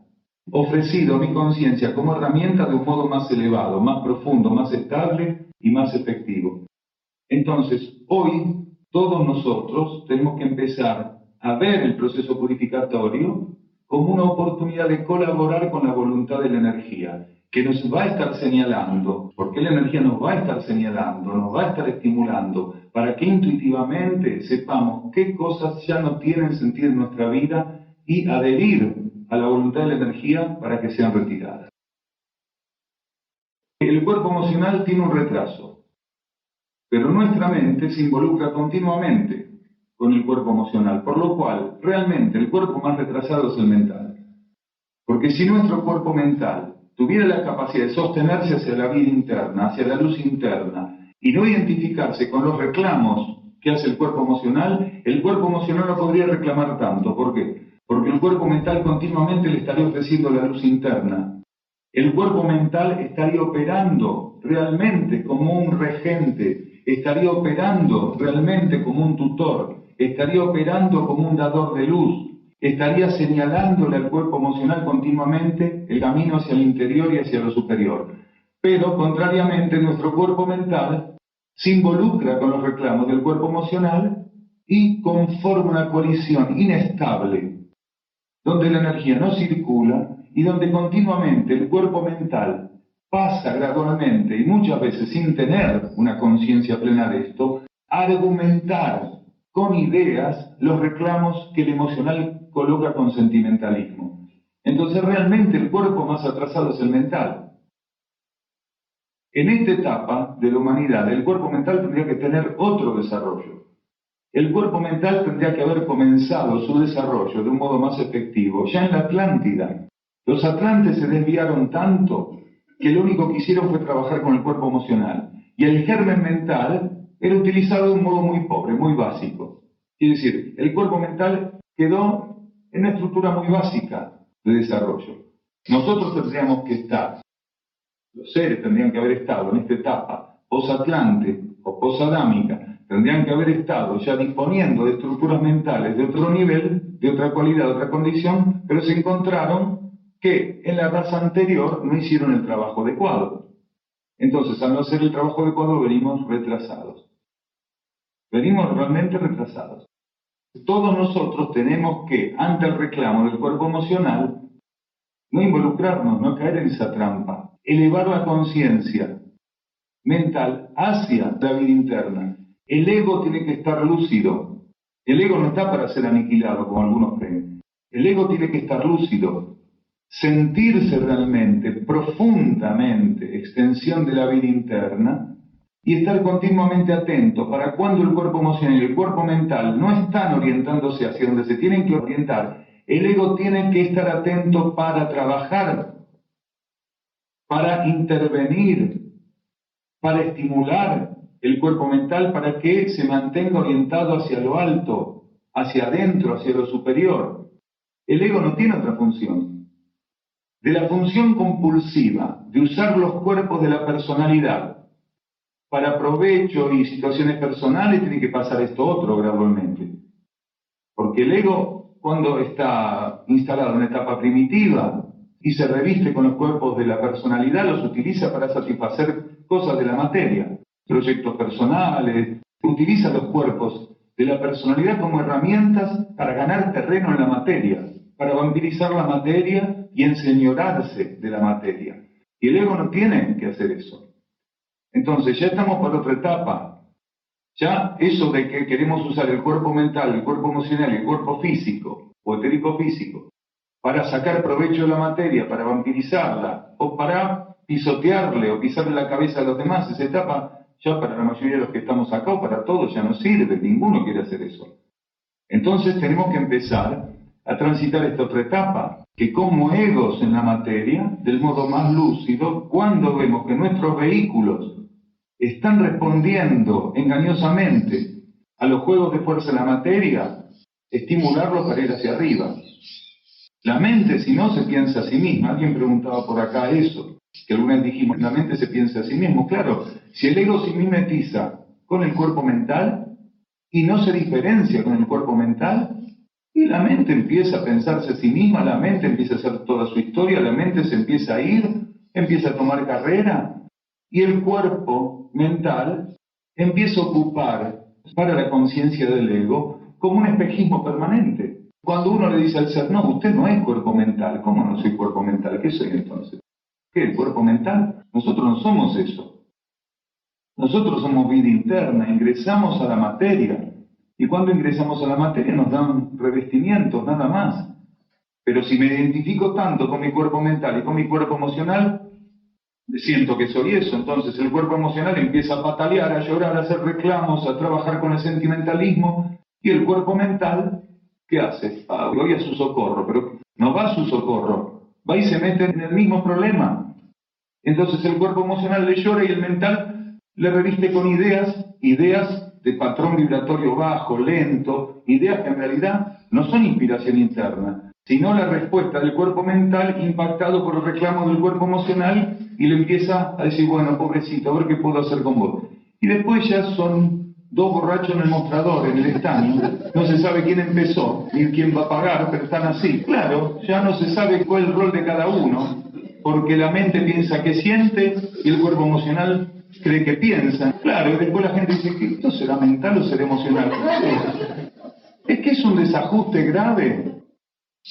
ofrecido a mi conciencia como herramienta de un modo más elevado, más profundo, más estable y más efectivo. Entonces, hoy todos nosotros tenemos que empezar a ver el proceso purificatorio como una oportunidad de colaborar con la voluntad de la energía, que nos va a estar señalando, porque la energía nos va a estar señalando, nos va a estar estimulando, para que intuitivamente sepamos qué cosas ya no tienen sentido en nuestra vida y adherir a la voluntad de la energía para que sean retiradas. El cuerpo emocional tiene un retraso, pero nuestra mente se involucra continuamente con el cuerpo emocional, por lo cual realmente el cuerpo más retrasado es el mental. Porque si nuestro cuerpo mental tuviera la capacidad de sostenerse hacia la vida interna, hacia la luz interna, y no identificarse con los reclamos que hace el cuerpo emocional no podría reclamar tanto. ¿Por qué? Porque el cuerpo mental continuamente le estaría ofreciendo la luz interna. El cuerpo mental estaría operando realmente como un regente, estaría operando realmente como un tutor, estaría operando como un dador de luz, estaría señalándole al cuerpo emocional continuamente el camino hacia el interior y hacia lo superior. Pero, contrariamente, nuestro cuerpo mental se involucra con los reclamos del cuerpo emocional y conforma una colisión inestable, donde la energía no circula y donde continuamente el cuerpo mental pasa gradualmente y muchas veces sin tener una conciencia plena de esto, a argumentar con ideas los reclamos que el emocional coloca con sentimentalismo. Entonces realmente el cuerpo más atrasado es el mental. En esta etapa de la humanidad, el cuerpo mental tendría que tener otro desarrollo. El cuerpo mental tendría que haber comenzado su desarrollo de un modo más efectivo ya en la Atlántida. Los atlantes se desviaron tanto que lo único que hicieron fue trabajar con el cuerpo emocional. Y el germen mental era utilizado de un modo muy pobre, muy básico. Es decir, el cuerpo mental quedó en una estructura muy básica de desarrollo. Nosotros tendríamos que estar, los seres tendrían que haber estado en esta etapa posatlante o posadámica, tendrían que haber estado ya disponiendo de estructuras mentales de otro nivel, de otra cualidad, de otra condición, pero se encontraron que en la raza anterior no hicieron el trabajo adecuado. Entonces, al no hacer el trabajo adecuado, venimos retrasados. Venimos realmente retrasados. Todos nosotros tenemos que, ante el reclamo del cuerpo emocional, no involucrarnos, no caer en esa trampa, elevar la conciencia mental hacia la vida interna. El ego tiene que estar lúcido. El ego no está para ser aniquilado, como algunos creen. El ego tiene que estar lúcido, sentirse realmente, profundamente, extensión de la vida interna, y estar continuamente atento para cuando el cuerpo emocional y el cuerpo mental no están orientándose hacia donde se tienen que orientar, el ego tiene que estar atento para trabajar, para intervenir, para estimular el cuerpo mental para que se mantenga orientado hacia lo alto, hacia adentro, hacia lo superior. El ego no tiene otra función. De la función compulsiva de usar los cuerpos de la personalidad para provecho y situaciones personales, tiene que pasar esto otro gradualmente. Porque el ego, cuando está instalado en una etapa primitiva y se reviste con los cuerpos de la personalidad, los utiliza para satisfacer cosas de la materia, proyectos personales, utiliza los cuerpos de la personalidad como herramientas para ganar terreno en la materia, para vampirizar la materia y enseñorarse de la materia. Y el ego no tiene que hacer eso. Entonces ya estamos por otra etapa. Ya eso de que queremos usar el cuerpo mental, el cuerpo emocional y el cuerpo físico o etérico físico para sacar provecho de la materia, para vampirizarla o para pisotearle o pisarle la cabeza a los demás, esa etapa ya para la mayoría de los que estamos acá o para todos ya no sirve, ninguno quiere hacer eso. Entonces tenemos que empezar a transitar esta otra etapa, que como egos en la materia, del modo más lúcido, cuando vemos que nuestros vehículos están respondiendo engañosamente a los juegos de fuerza de la materia, estimularlos para ir hacia arriba. La mente, si no, se piensa a sí misma. Alguien preguntaba por acá eso, que alguna vez dijimos, la mente se piensa a sí mismo. Claro, si el ego se mimetiza con el cuerpo mental, y no se diferencia con el cuerpo mental, y la mente empieza a pensarse a sí misma, la mente empieza a hacer toda su historia, la mente se empieza a ir, empieza a tomar carrera, y el cuerpo mental empieza a ocupar para la conciencia del ego como un espejismo permanente. Cuando uno le dice al ser, no, usted no es cuerpo mental, ¿cómo no soy cuerpo mental? ¿Qué soy entonces? ¿Qué? ¿El cuerpo mental? Nosotros no somos eso. Nosotros somos vida interna, ingresamos a la materia. Y cuando ingresamos a la materia nos dan revestimientos, nada más. Pero si me identifico tanto con mi cuerpo mental y con mi cuerpo emocional, siento que soy eso. Entonces el cuerpo emocional empieza a patalear, a llorar, a hacer reclamos, a trabajar con el sentimentalismo. Y el cuerpo mental, ¿qué hace? Voy a su socorro, pero no va a su socorro. Va y se mete en el mismo problema. Entonces el cuerpo emocional le llora y el mental le reviste con ideas de patrón vibratorio bajo, lento, ideas que en realidad no son inspiración interna, sino la respuesta del cuerpo mental impactado por los reclamos del cuerpo emocional y le empieza a decir, bueno, pobrecito, a ver qué puedo hacer con vos. Y después ya son dos borrachos en el mostrador, en el stand, no se sabe quién empezó, ni quién va a pagar, pero están así. Claro, ya no se sabe cuál es el rol de cada uno, porque la mente piensa que siente y el cuerpo emocional cree que piensa. Claro, y después la gente dice, ¿que esto será mental o será emocional? Es que es un desajuste grave.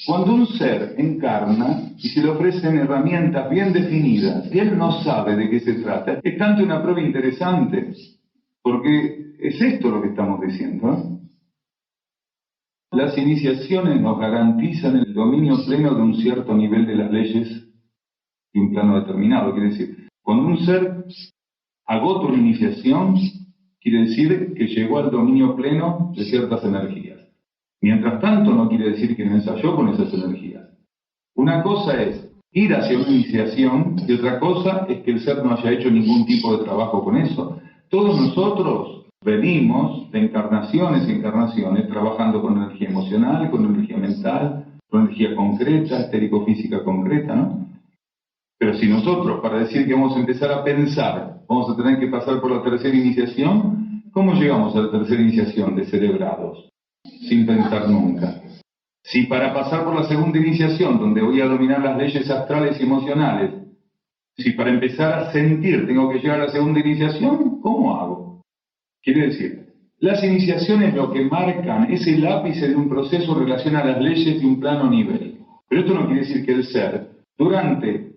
Cuando un ser encarna y se le ofrecen herramientas bien definidas y él no sabe de qué se trata, es tanto una prueba interesante, porque es esto lo que estamos diciendo, ¿eh? Las iniciaciones nos garantizan el dominio pleno de un cierto nivel de las leyes de un plano determinado. Quiere decir, cuando un ser agota una iniciación, quiere decir que llegó al dominio pleno de ciertas energías. Mientras tanto, no quiere decir que no ensayó con esas energías. Una cosa es ir hacia una iniciación y otra cosa es que el ser no haya hecho ningún tipo de trabajo con eso. Todos nosotros venimos de encarnaciones y encarnaciones trabajando con energía emocional, con energía mental, con energía concreta, estérico-física concreta, ¿no? Pero si nosotros, para decir que vamos a empezar a pensar, vamos a tener que pasar por la tercera iniciación, ¿cómo llegamos a la tercera iniciación? Descerebrados, sin pensar nunca. Si para pasar por la segunda iniciación, donde voy a dominar las leyes astrales y emocionales, si para empezar a sentir tengo que llegar a la segunda iniciación, ¿cómo hago? Quiere decir, las iniciaciones lo que marcan es el ápice de un proceso en relación a las leyes de un plano nivel. Pero esto no quiere decir que el ser, durante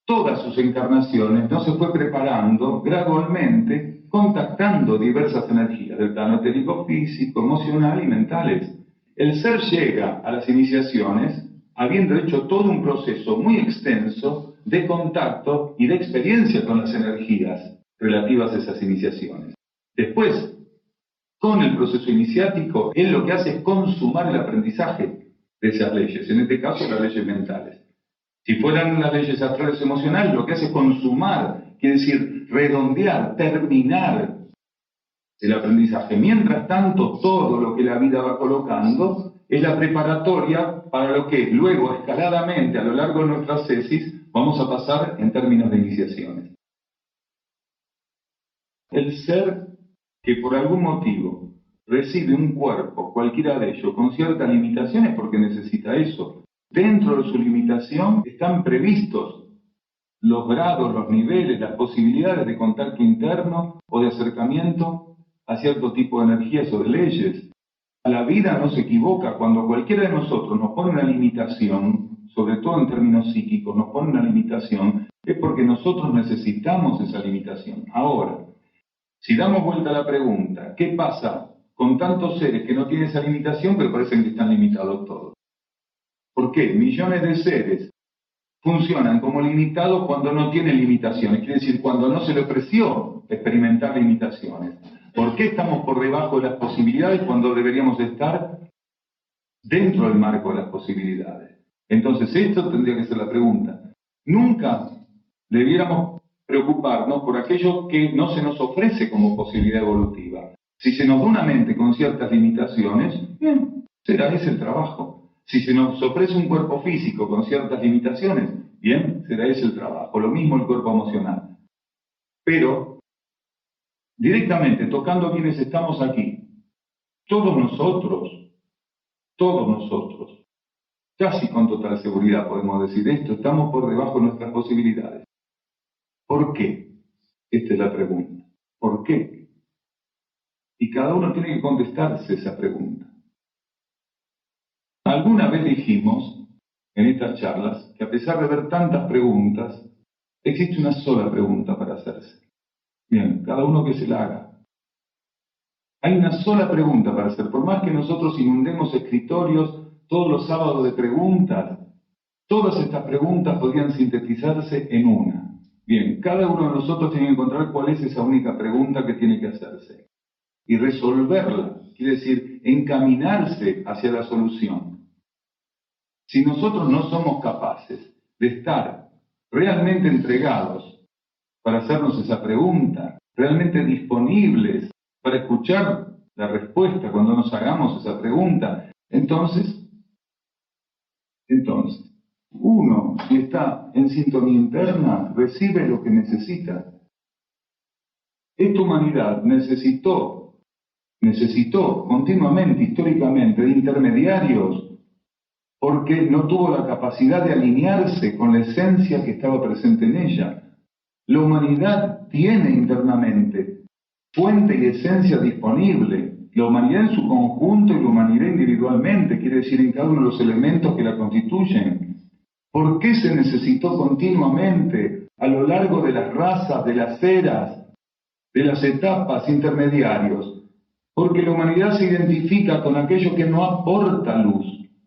todas sus encarnaciones, no se fue preparando gradualmente, contactando diversas energías del plano etérico, físico, emocional y mentales. El ser llega a las iniciaciones habiendo hecho todo un proceso muy extenso de contacto y de experiencia con las energías relativas a esas iniciaciones. Después, con el proceso iniciático, él lo que hace es consumar el aprendizaje de esas leyes, en este caso las leyes mentales. Si fueran las leyes astrales emocionales, lo que hace es consumar, quiere decir redondear, terminar el aprendizaje. Mientras tanto, todo lo que la vida va colocando es la preparatoria para lo que luego, escaladamente, a lo largo de nuestras tesis, vamos a pasar en términos de iniciaciones. El ser que por algún motivo recibe un cuerpo, cualquiera de ellos, con ciertas limitaciones porque necesita eso. Dentro de su limitación están previstos los grados, los niveles, las posibilidades de contacto interno o de acercamiento a cierto tipo de energías o de leyes. La vida no se equivoca. Cuando cualquiera de nosotros nos pone una limitación, sobre todo en términos psíquicos, nos pone una limitación, es porque nosotros necesitamos esa limitación. Ahora, si damos vuelta a la pregunta, ¿qué pasa con tantos seres que no tienen esa limitación pero parecen que están limitados todos? ¿Por qué? Millones de seres funcionan como limitados cuando no tienen limitaciones, quiere decir, cuando no se le ofreció experimentar limitaciones. ¿Por qué estamos por debajo de las posibilidades cuando deberíamos estar dentro del marco de las posibilidades? Entonces, esto tendría que ser la pregunta. Nunca debiéramos preocuparnos por aquello que no se nos ofrece como posibilidad evolutiva. Si se nos da una mente con ciertas limitaciones, bien, será ese el trabajo. Si se nos ofrece un cuerpo físico con ciertas limitaciones, bien, será ese el trabajo. Lo mismo el cuerpo emocional. Pero, directamente tocando a quienes estamos aquí, todos nosotros, casi con total seguridad podemos decir esto, estamos por debajo de nuestras posibilidades. ¿Por qué? Esta es la pregunta. ¿Por qué? Y cada uno tiene que contestarse esa pregunta. Alguna vez dijimos en estas charlas que a pesar de haber tantas preguntas, existe una sola pregunta para hacerse. Bien, cada uno que se la haga. Hay una sola pregunta para hacer. Por más que nosotros inundemos escritorios todos los sábados de preguntas, todas estas preguntas podrían sintetizarse en una. Bien, cada uno de nosotros tiene que encontrar cuál es esa única pregunta que tiene que hacerse. Y resolverla, quiere decir, encaminarse hacia la solución. Si nosotros no somos capaces de estar realmente entregados para hacernos esa pregunta, realmente disponibles para escuchar la respuesta cuando nos hagamos esa pregunta, entonces, uno, si está en sintonía interna, recibe lo que necesita. Esta humanidad necesitó continuamente, históricamente, de intermediarios, porque no tuvo la capacidad de alinearse con la esencia que estaba presente en ella. La humanidad tiene internamente fuente y esencia disponible. La humanidad en su conjunto y la humanidad individualmente, quiere decir en cada uno de los elementos que la constituyen. ¿Por qué se necesitó continuamente a lo largo de las razas, de las eras, de las etapas intermediarios? Porque la humanidad se identifica con aquello que no aporta luz,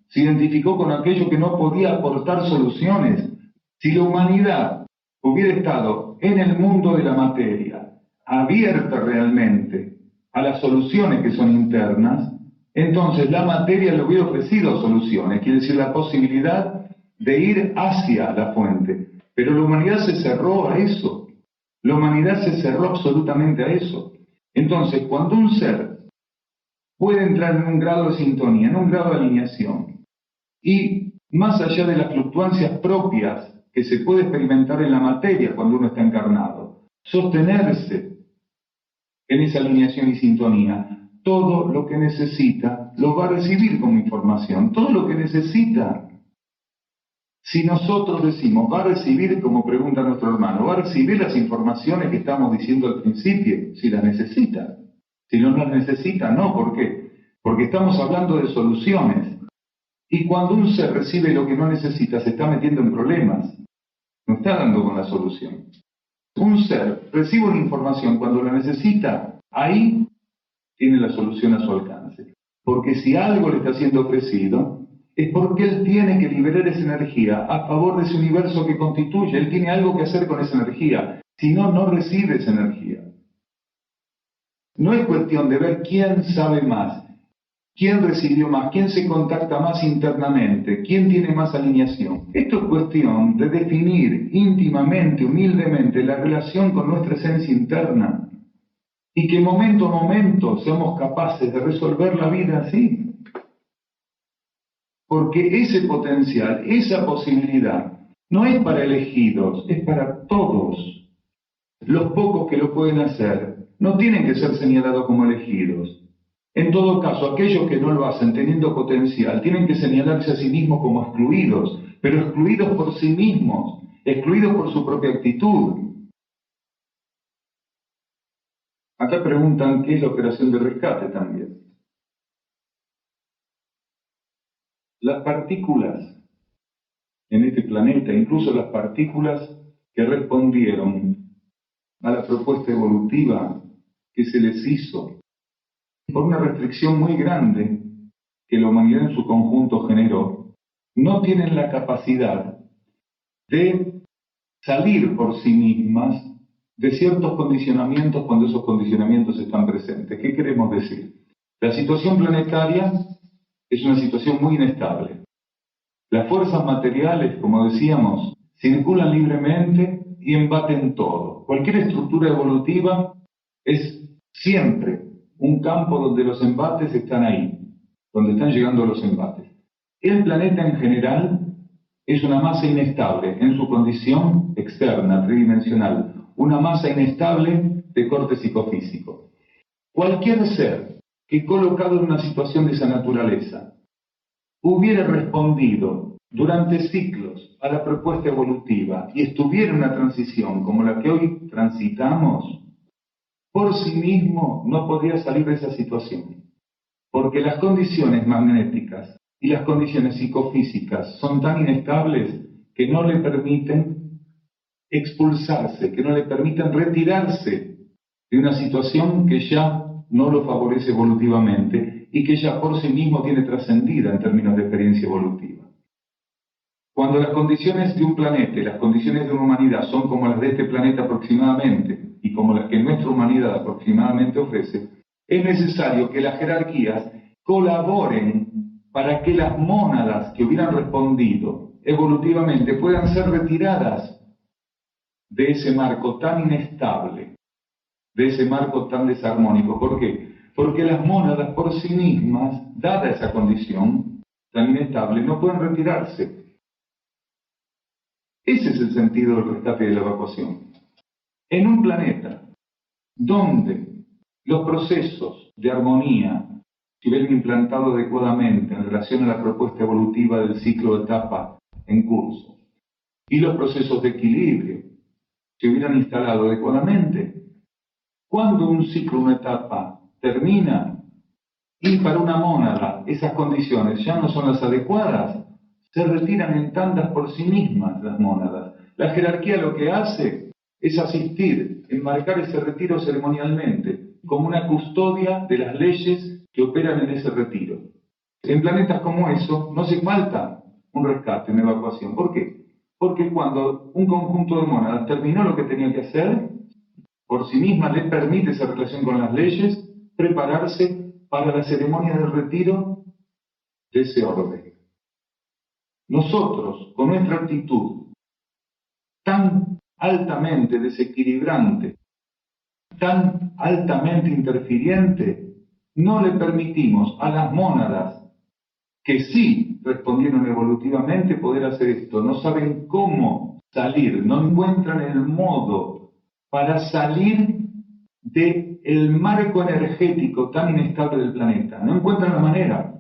se identificó con aquello que no podía aportar soluciones. Si la humanidad hubiera estado en el mundo de la materia, abierta realmente a las soluciones que son internas, entonces la materia le hubiera ofrecido soluciones, quiere decir la posibilidad de ir hacia la fuente. Pero la humanidad se cerró a eso, la humanidad se cerró absolutamente a eso. Entonces, cuando un ser puede entrar en un grado de sintonía, en un grado de alineación, y más allá de las fluctuancias propias que se puede experimentar en la materia cuando uno está encarnado, sostenerse en esa alineación y sintonía, todo lo que necesita lo va a recibir como información, todo lo que necesita. Si nosotros decimos, va a recibir, como pregunta nuestro hermano, va a recibir las informaciones que estamos diciendo al principio, si las necesita. Si no las necesita, no. ¿Por qué? Porque estamos hablando de soluciones. Y cuando un ser recibe lo que no necesita, se está metiendo en problemas. No está dando con la solución. Un ser recibe una información cuando la necesita, ahí tiene la solución a su alcance. Porque si algo le está siendo ofrecido, es porque él tiene que liberar esa energía a favor de ese universo que constituye. Él tiene algo que hacer con esa energía. Si no, no recibe esa energía. No es cuestión de ver quién sabe más, quién recibió más, quién se contacta más internamente, quién tiene más alineación. Esto es cuestión de definir íntimamente, humildemente, la relación con nuestra esencia interna y que momento a momento seamos capaces de resolver la vida así. Porque ese potencial, esa posibilidad, no es para elegidos, es para todos. Los pocos que lo pueden hacer no tienen que ser señalados como elegidos. En todo caso, aquellos que no lo hacen teniendo potencial tienen que señalarse a sí mismos como excluidos, pero excluidos por sí mismos, excluidos por su propia actitud. Acá preguntan qué es la operación de rescate también. Las partículas en este planeta, incluso las partículas que respondieron a la propuesta evolutiva que se les hizo, por una restricción muy grande que la humanidad en su conjunto generó, no tienen la capacidad de salir por sí mismas de ciertos condicionamientos cuando esos condicionamientos están presentes. ¿Qué queremos decir? La situación planetaria es una situación muy inestable. Las fuerzas materiales, como decíamos, circulan libremente y embaten todo. Cualquier estructura evolutiva es siempre un campo donde los embates están ahí, donde están llegando los embates. El planeta en general es una masa inestable en su condición externa, tridimensional, una masa inestable de corte psicofísico. Cualquier ser que colocado en una situación de esa naturaleza, hubiera respondido durante ciclos a la propuesta evolutiva y estuviera en una transición como la que hoy transitamos, por sí mismo no podría salir de esa situación, porque las condiciones magnéticas y las condiciones psicofísicas son tan inestables que no le permiten expulsarse, que no le permiten retirarse de una situación que ya no lo favorece evolutivamente y que ya por sí mismo tiene trascendida en términos de experiencia evolutiva. Cuando las condiciones de un planeta y las condiciones de una humanidad son como las de este planeta aproximadamente y como las que nuestra humanidad aproximadamente ofrece, es necesario que las jerarquías colaboren para que las mónadas que hubieran respondido evolutivamente puedan ser retiradas de ese marco tan inestable, de ese marco tan desarmónico. ¿Por qué? Porque las mónadas por sí mismas, dada esa condición tan inestable, no pueden retirarse. Ese es el sentido del rescate y de la evacuación. En un planeta donde los procesos de armonía se hubieran implantado adecuadamente en relación a la propuesta evolutiva del ciclo de etapa en curso, y los procesos de equilibrio se hubieran instalado adecuadamente, cuando un ciclo, una etapa termina y para una mónada esas condiciones ya no son las adecuadas, se retiran en tandas por sí mismas las mónadas. La jerarquía lo que hace es asistir, enmarcar ese retiro ceremonialmente, como una custodia de las leyes que operan en ese retiro. En planetas como eso no hace falta un rescate, una evacuación. ¿Por qué? Porque cuando un conjunto de mónadas terminó lo que tenía que hacer, por sí misma le permite esa relación con las leyes, prepararse para la ceremonia del retiro de ese orden. Nosotros, con nuestra actitud tan altamente desequilibrante, tan altamente interfiriente, no le permitimos a las mónadas que sí respondieron evolutivamente poder hacer esto. No saben cómo salir, no encuentran el modo para salir del marco energético tan inestable del planeta. No encuentran la manera.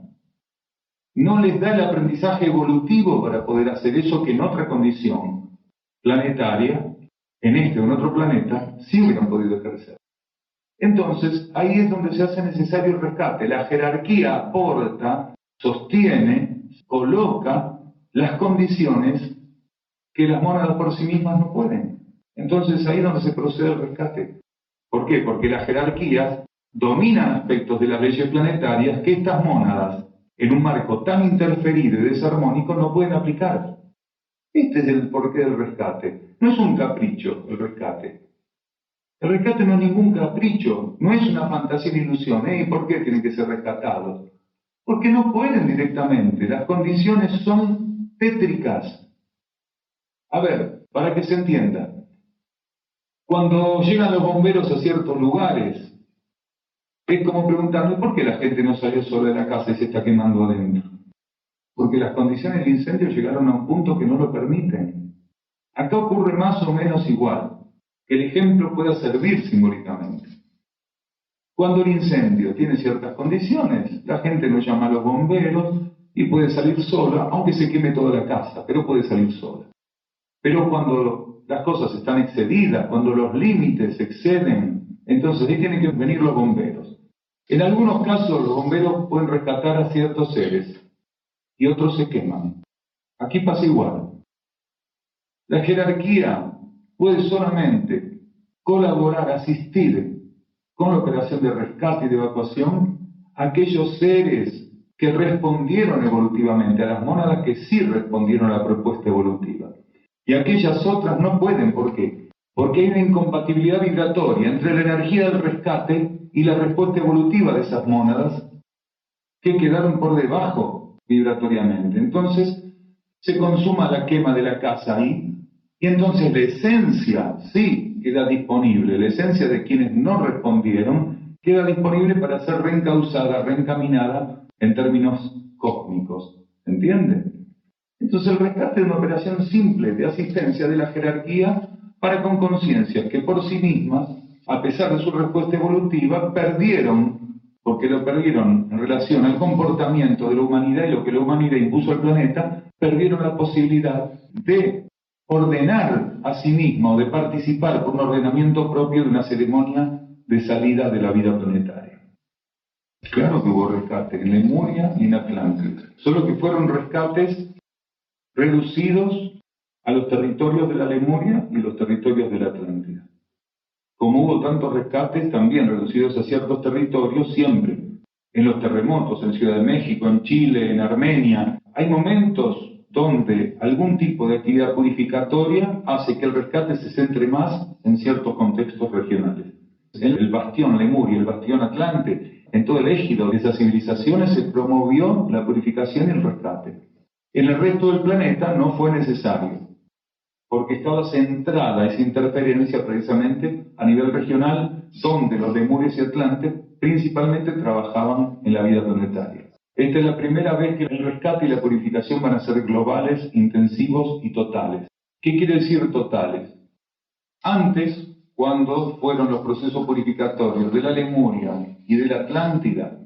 No les da el aprendizaje evolutivo para poder hacer eso que en otra condición planetaria, en este o en otro planeta, sí hubieran podido ejercer. Entonces, ahí es donde se hace necesario el rescate. La jerarquía aporta, sostiene, coloca las condiciones que las mónadas por sí mismas no pueden. Entonces, ahí es donde se procede el rescate. ¿Por qué? Porque las jerarquías dominan aspectos de las leyes planetarias que estas mónadas, en un marco tan interferido y desarmónico, no pueden aplicar. Este es el porqué del rescate. No es un capricho el rescate. El rescate no es ningún capricho, no es una fantasía ni ilusión. ¿Y por qué tienen que ser rescatados? Porque no pueden directamente, las condiciones son tétricas. A ver, para que se entienda, cuando llegan los bomberos a ciertos lugares, es como preguntarme por qué la gente no salió sola de la casa y se está quemando adentro. Porque las condiciones de incendio llegaron a un punto que no lo permiten. Acá ocurre más o menos igual, que el ejemplo pueda servir simbólicamente. Cuando el incendio tiene ciertas condiciones, la gente no llama a los bomberos y puede salir sola, aunque se queme toda la casa, pero puede salir sola. Pero cuando las cosas están excedidas, cuando los límites exceden, entonces ahí tienen que venir los bomberos. En algunos casos los bomberos pueden rescatar a ciertos seres y otros se queman. Aquí pasa igual. La jerarquía puede solamente colaborar, asistir con la operación de rescate y de evacuación a aquellos seres que respondieron evolutivamente, a las mónadas que sí respondieron a la propuesta evolutiva. Y aquellas otras no pueden. ¿Por qué? Porque hay una incompatibilidad vibratoria entre la energía del rescate y la respuesta evolutiva de esas mónadas que quedaron por debajo vibratoriamente. Entonces se consuma la quema de la casa ahí, y entonces la esencia sí queda disponible, la esencia de quienes no respondieron queda disponible para ser reencauzada, reencaminada en términos cósmicos. ¿Entiende? Entonces el rescate es una operación simple de asistencia de la jerarquía para con conciencias que por sí mismas, a pesar de su respuesta evolutiva, perdieron porque lo perdieron en relación al comportamiento de la humanidad y lo que la humanidad impuso al planeta, perdieron la posibilidad de ordenar a sí mismo, de participar por un ordenamiento propio de una ceremonia de salida de la vida planetaria. Claro que hubo rescate en Lemuria y en Atlántida, solo que fueron rescates reducidos a los territorios de la Lemuria y los territorios de la Atlántida. Como hubo tantos rescates también reducidos a ciertos territorios, siempre en los terremotos, en Ciudad de México, en Chile, en Armenia, hay momentos donde algún tipo de actividad purificatoria hace que el rescate se centre más en ciertos contextos regionales. El bastión Lemuria, el bastión Atlante, en todo el égido de esas civilizaciones se promovió la purificación y el rescate. En el resto del planeta no fue necesario, porque estaba centrada esa interferencia precisamente a nivel regional, donde los Lemurios y Atlantes principalmente trabajaban en la vida planetaria. Esta es la primera vez que el rescate y la purificación van a ser globales, intensivos y totales. ¿Qué quiere decir totales? Antes, cuando fueron los procesos purificatorios de la Lemuria y de la Atlántida,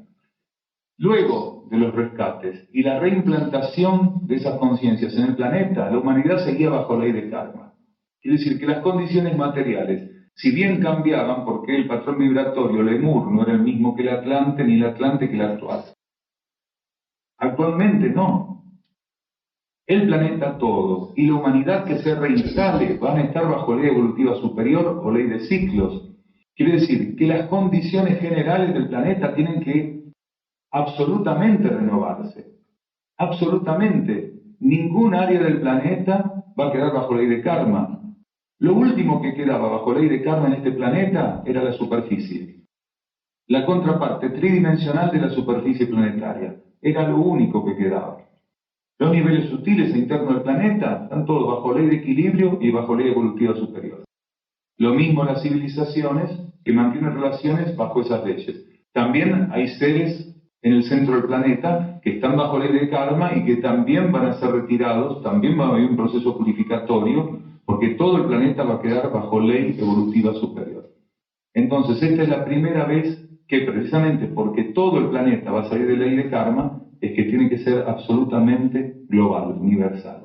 luego de los rescates y la reimplantación de esas conciencias en el planeta, la humanidad seguía bajo la ley de karma. Quiere decir que las condiciones materiales, si bien cambiaban porque el patrón vibratorio Lemur no era el mismo que el Atlante ni el Atlante que el actual. Actualmente no. El planeta todo y la humanidad que se reinstale van a estar bajo ley evolutiva superior o ley de ciclos. Quiere decir que las condiciones generales del planeta tienen que absolutamente renovarse. Absolutamente. Ningún área del planeta va a quedar bajo ley de karma. Lo último que quedaba bajo ley de karma en este planeta era la superficie. La contraparte tridimensional de la superficie planetaria. Era lo único que quedaba. Los niveles sutiles e internos del planeta están todos bajo ley de equilibrio y bajo ley evolutiva superior. Lo mismo las civilizaciones que mantienen relaciones bajo esas leyes. También hay seres en el centro del planeta que están bajo ley de karma y que también van a ser retirados, también va a haber un proceso purificatorio, porque todo el planeta va a quedar bajo ley evolutiva superior. Entonces, esta es la primera vez que precisamente porque todo el planeta va a salir de ley de karma, es que tiene que ser absolutamente global, universal.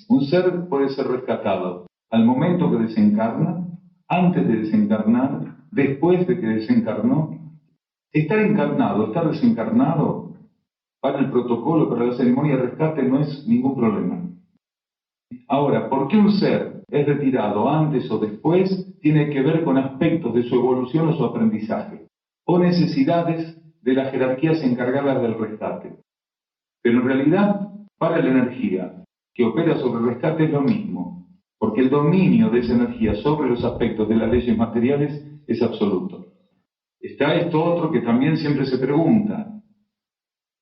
Un ser puede ser rescatado al momento que desencarna, antes de desencarnar, después de que desencarnó. Estar encarnado, estar desencarnado, para el protocolo, para la ceremonia de rescate no es ningún problema. Ahora, ¿por qué un ser es retirado antes o después? Tiene que ver con aspectos de su evolución o su aprendizaje, o necesidades de las jerarquías encargadas del rescate. Pero en realidad, para la energía que opera sobre el rescate es lo mismo, porque el dominio de esa energía sobre los aspectos de las leyes materiales es absoluto. Está esto otro que también siempre se pregunta: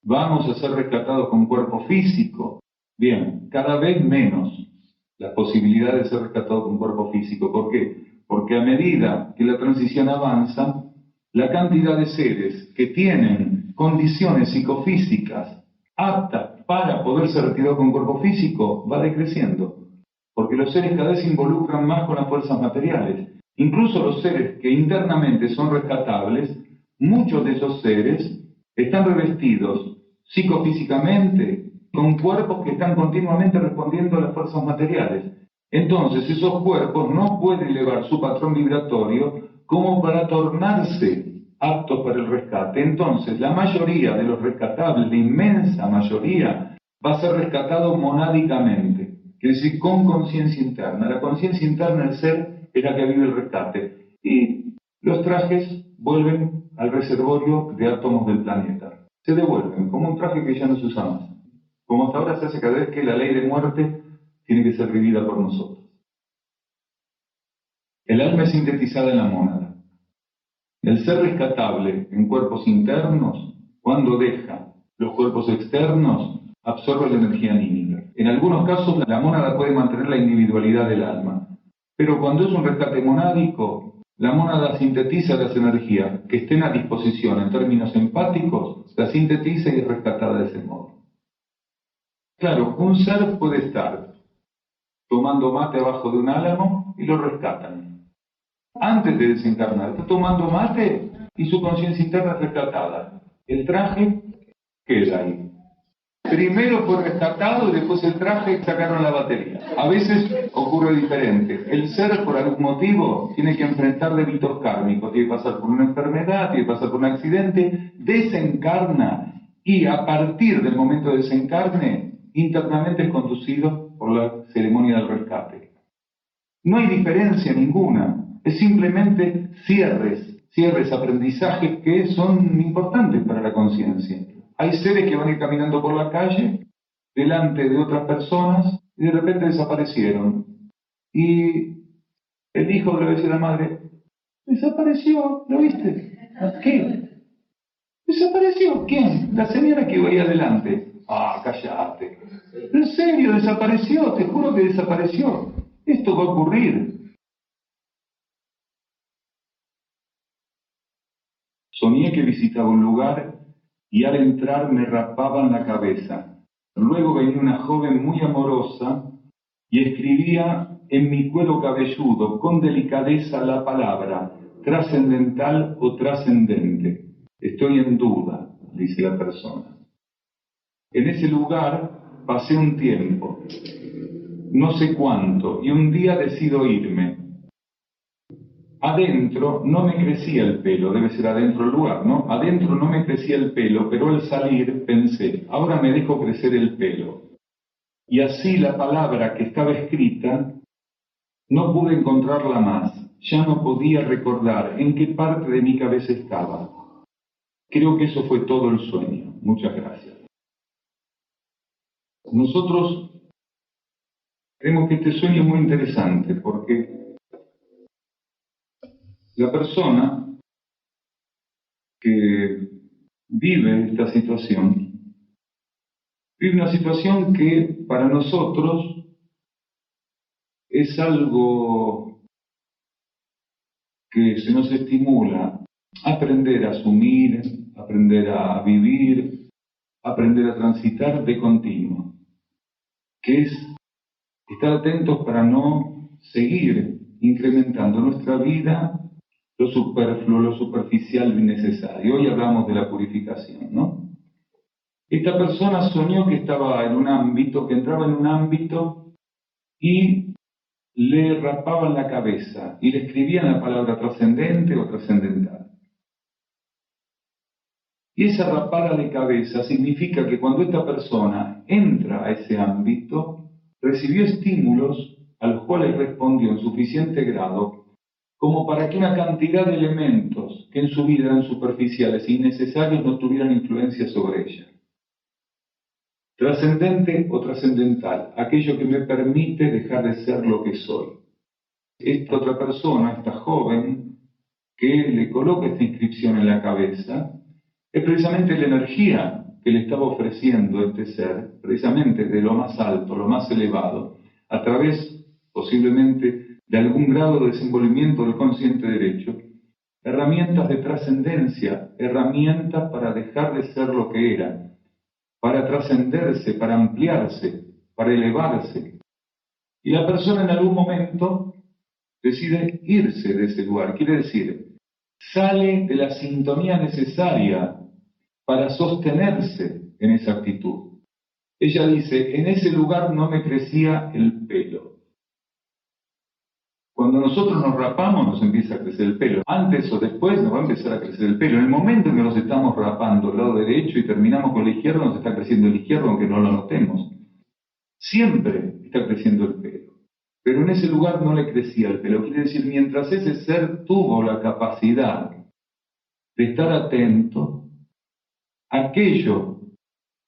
¿vamos a ser rescatados con cuerpo físico? Bien, cada vez menos la posibilidad de ser rescatado con cuerpo físico. ¿Por qué? Porque a medida que la transición avanza, la cantidad de seres que tienen condiciones psicofísicas aptas para poder ser retirados con cuerpo físico va decreciendo, porque los seres cada vez se involucran más con las fuerzas materiales. Incluso los seres que internamente son rescatables, muchos de esos seres están revestidos psicofísicamente con cuerpos que están continuamente respondiendo a las fuerzas materiales. Entonces esos cuerpos no pueden elevar su patrón vibratorio como para tornarse aptos para el rescate. Entonces la mayoría de los rescatables, la inmensa mayoría, va a ser rescatado monádicamente, quiere decir con conciencia interna. La conciencia interna del ser es la que vive el rescate. Y los trajes vuelven al reservorio de átomos del planeta. Se devuelven, como un traje que ya no se usa más. Como hasta ahora se hace cada vez que la ley de muerte tiene que ser vivida por nosotros. El alma es sintetizada en la mónada. El ser rescatable en cuerpos internos, cuando deja los cuerpos externos, absorbe la energía anímica. En algunos casos la mónada puede mantener la individualidad del alma, pero cuando es un rescate monádico, la mónada sintetiza las energías que estén a disposición en términos empáticos, la sintetiza y es rescatada de ese modo. Claro, un ser puede estar tomando mate abajo de un álamo y lo rescatan. Antes de desencarnar, está tomando mate y su conciencia interna es rescatada. El traje queda ahí. Primero fue rescatado y después el traje sacaron la batería. A veces ocurre diferente. El ser, por algún motivo, tiene que enfrentar delitos kármicos, tiene que pasar por una enfermedad, tiene que pasar por un accidente, desencarna y a partir del momento de desencarne, internamente es conducido por la ceremonia del rescate. No hay diferencia ninguna, es simplemente cierres, aprendizajes que son importantes para la conciencia. Hay seres que van a ir caminando por la calle, delante de otras personas, y de repente desaparecieron. Y el hijo le dice a la madre, desapareció, ¿lo viste? ¿Qué? ¿Desapareció? ¿Quién? La señora que iba ahí adelante. Ah, cállate. ¿En serio desapareció? Te juro que desapareció. Esto va a ocurrir. Soñé que visitaba un lugar y al entrar me rapaban la cabeza. Luego venía una joven muy amorosa y escribía en mi cuero cabelludo con delicadeza la palabra trascendental o trascendente. Estoy en duda, dice la persona. En ese lugar pasé un tiempo, no sé cuánto, y un día decido irme. Adentro no me crecía el pelo, debe ser adentro del lugar, ¿no? Adentro no me crecía el pelo, pero al salir pensé, ahora me dejo crecer el pelo. Y así la palabra que estaba escrita, no pude encontrarla más, ya no podía recordar en qué parte de mi cabeza estaba. Creo que eso fue todo el sueño. Muchas gracias. Nosotros creemos que este sueño es muy interesante porque la persona que vive esta situación, vive una situación que para nosotros es algo que se nos estimula a aprender a asumir, aprender a vivir, aprender a transitar de continuo, que es estar atentos para no seguir incrementando nuestra vida lo superfluo, lo superficial, lo innecesario. Hoy hablamos de la purificación, ¿no? Esta persona soñó que estaba en un ámbito, que entraba en un ámbito y le rapaban la cabeza y le escribían la palabra trascendente o trascendental. Y esa rapada de cabeza significa que cuando esta persona entra a ese ámbito, recibió estímulos a los cuales respondió en suficiente grado como para que una cantidad de elementos que en su vida eran superficiales e innecesarios no tuvieran influencia sobre ella. Trascendente o trascendental, aquello que me permite dejar de ser lo que soy. Esta otra persona, esta joven, que le coloca esta inscripción en la cabeza, es precisamente la energía que le estaba ofreciendo este ser, precisamente de lo más alto, lo más elevado, a través posiblemente de algún grado de desenvolvimiento del consciente derecho, herramientas de trascendencia, herramientas para dejar de ser lo que era, para trascenderse, para ampliarse, para elevarse. Y la persona en algún momento decide irse de ese lugar, quiere decir, sale de la sintonía necesaria para sostenerse en esa actitud. Ella dice, en ese lugar no me crecía el pelo. Cuando nosotros nos rapamos nos empieza a crecer el pelo. Antes o después nos va a empezar a crecer el pelo. En el momento en que nos estamos rapando el lado derecho y terminamos con el izquierdo, nos está creciendo el izquierdo aunque no lo notemos. Siempre está creciendo el pelo. Pero en ese lugar no le crecía el pelo. Quiere decir, mientras ese ser tuvo la capacidad de estar atento, aquello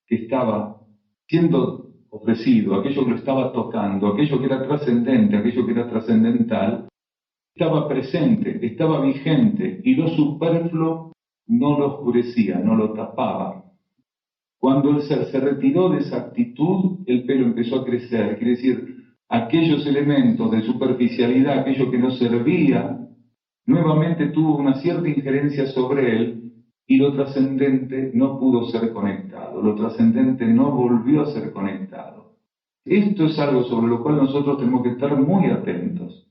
que estaba siendo ofrecido, aquello que lo estaba tocando, aquello que era trascendente, aquello que era trascendental, estaba presente, estaba vigente y lo superfluo no lo oscurecía, no lo tapaba. Cuando el ser se retiró de esa actitud, el pelo empezó a crecer, quiere decir, aquellos elementos de superficialidad, aquello que no servía, nuevamente tuvo una cierta injerencia sobre él y lo trascendente no pudo ser conectado, lo trascendente no volvió a ser conectado. Esto es algo sobre lo cual nosotros tenemos que estar muy atentos,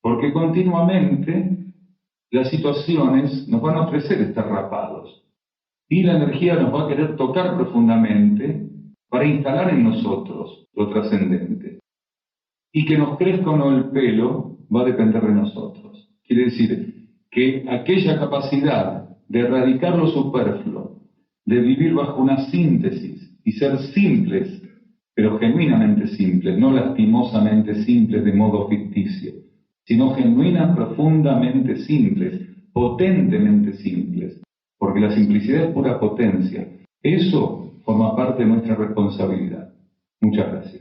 porque continuamente las situaciones nos van a ofrecer estar rapados. Y la energía nos va a querer tocar profundamente para instalar en nosotros lo trascendente. Y que nos crezca o no el pelo va a depender de nosotros. Quiere decir que aquella capacidad de erradicar lo superfluo, de vivir bajo una síntesis y ser simples, pero genuinamente simples, no lastimosamente simples de modo ficticio, sino genuinas, profundamente simples, potentemente simples, porque la simplicidad es pura potencia. Eso forma parte de nuestra responsabilidad. Muchas gracias.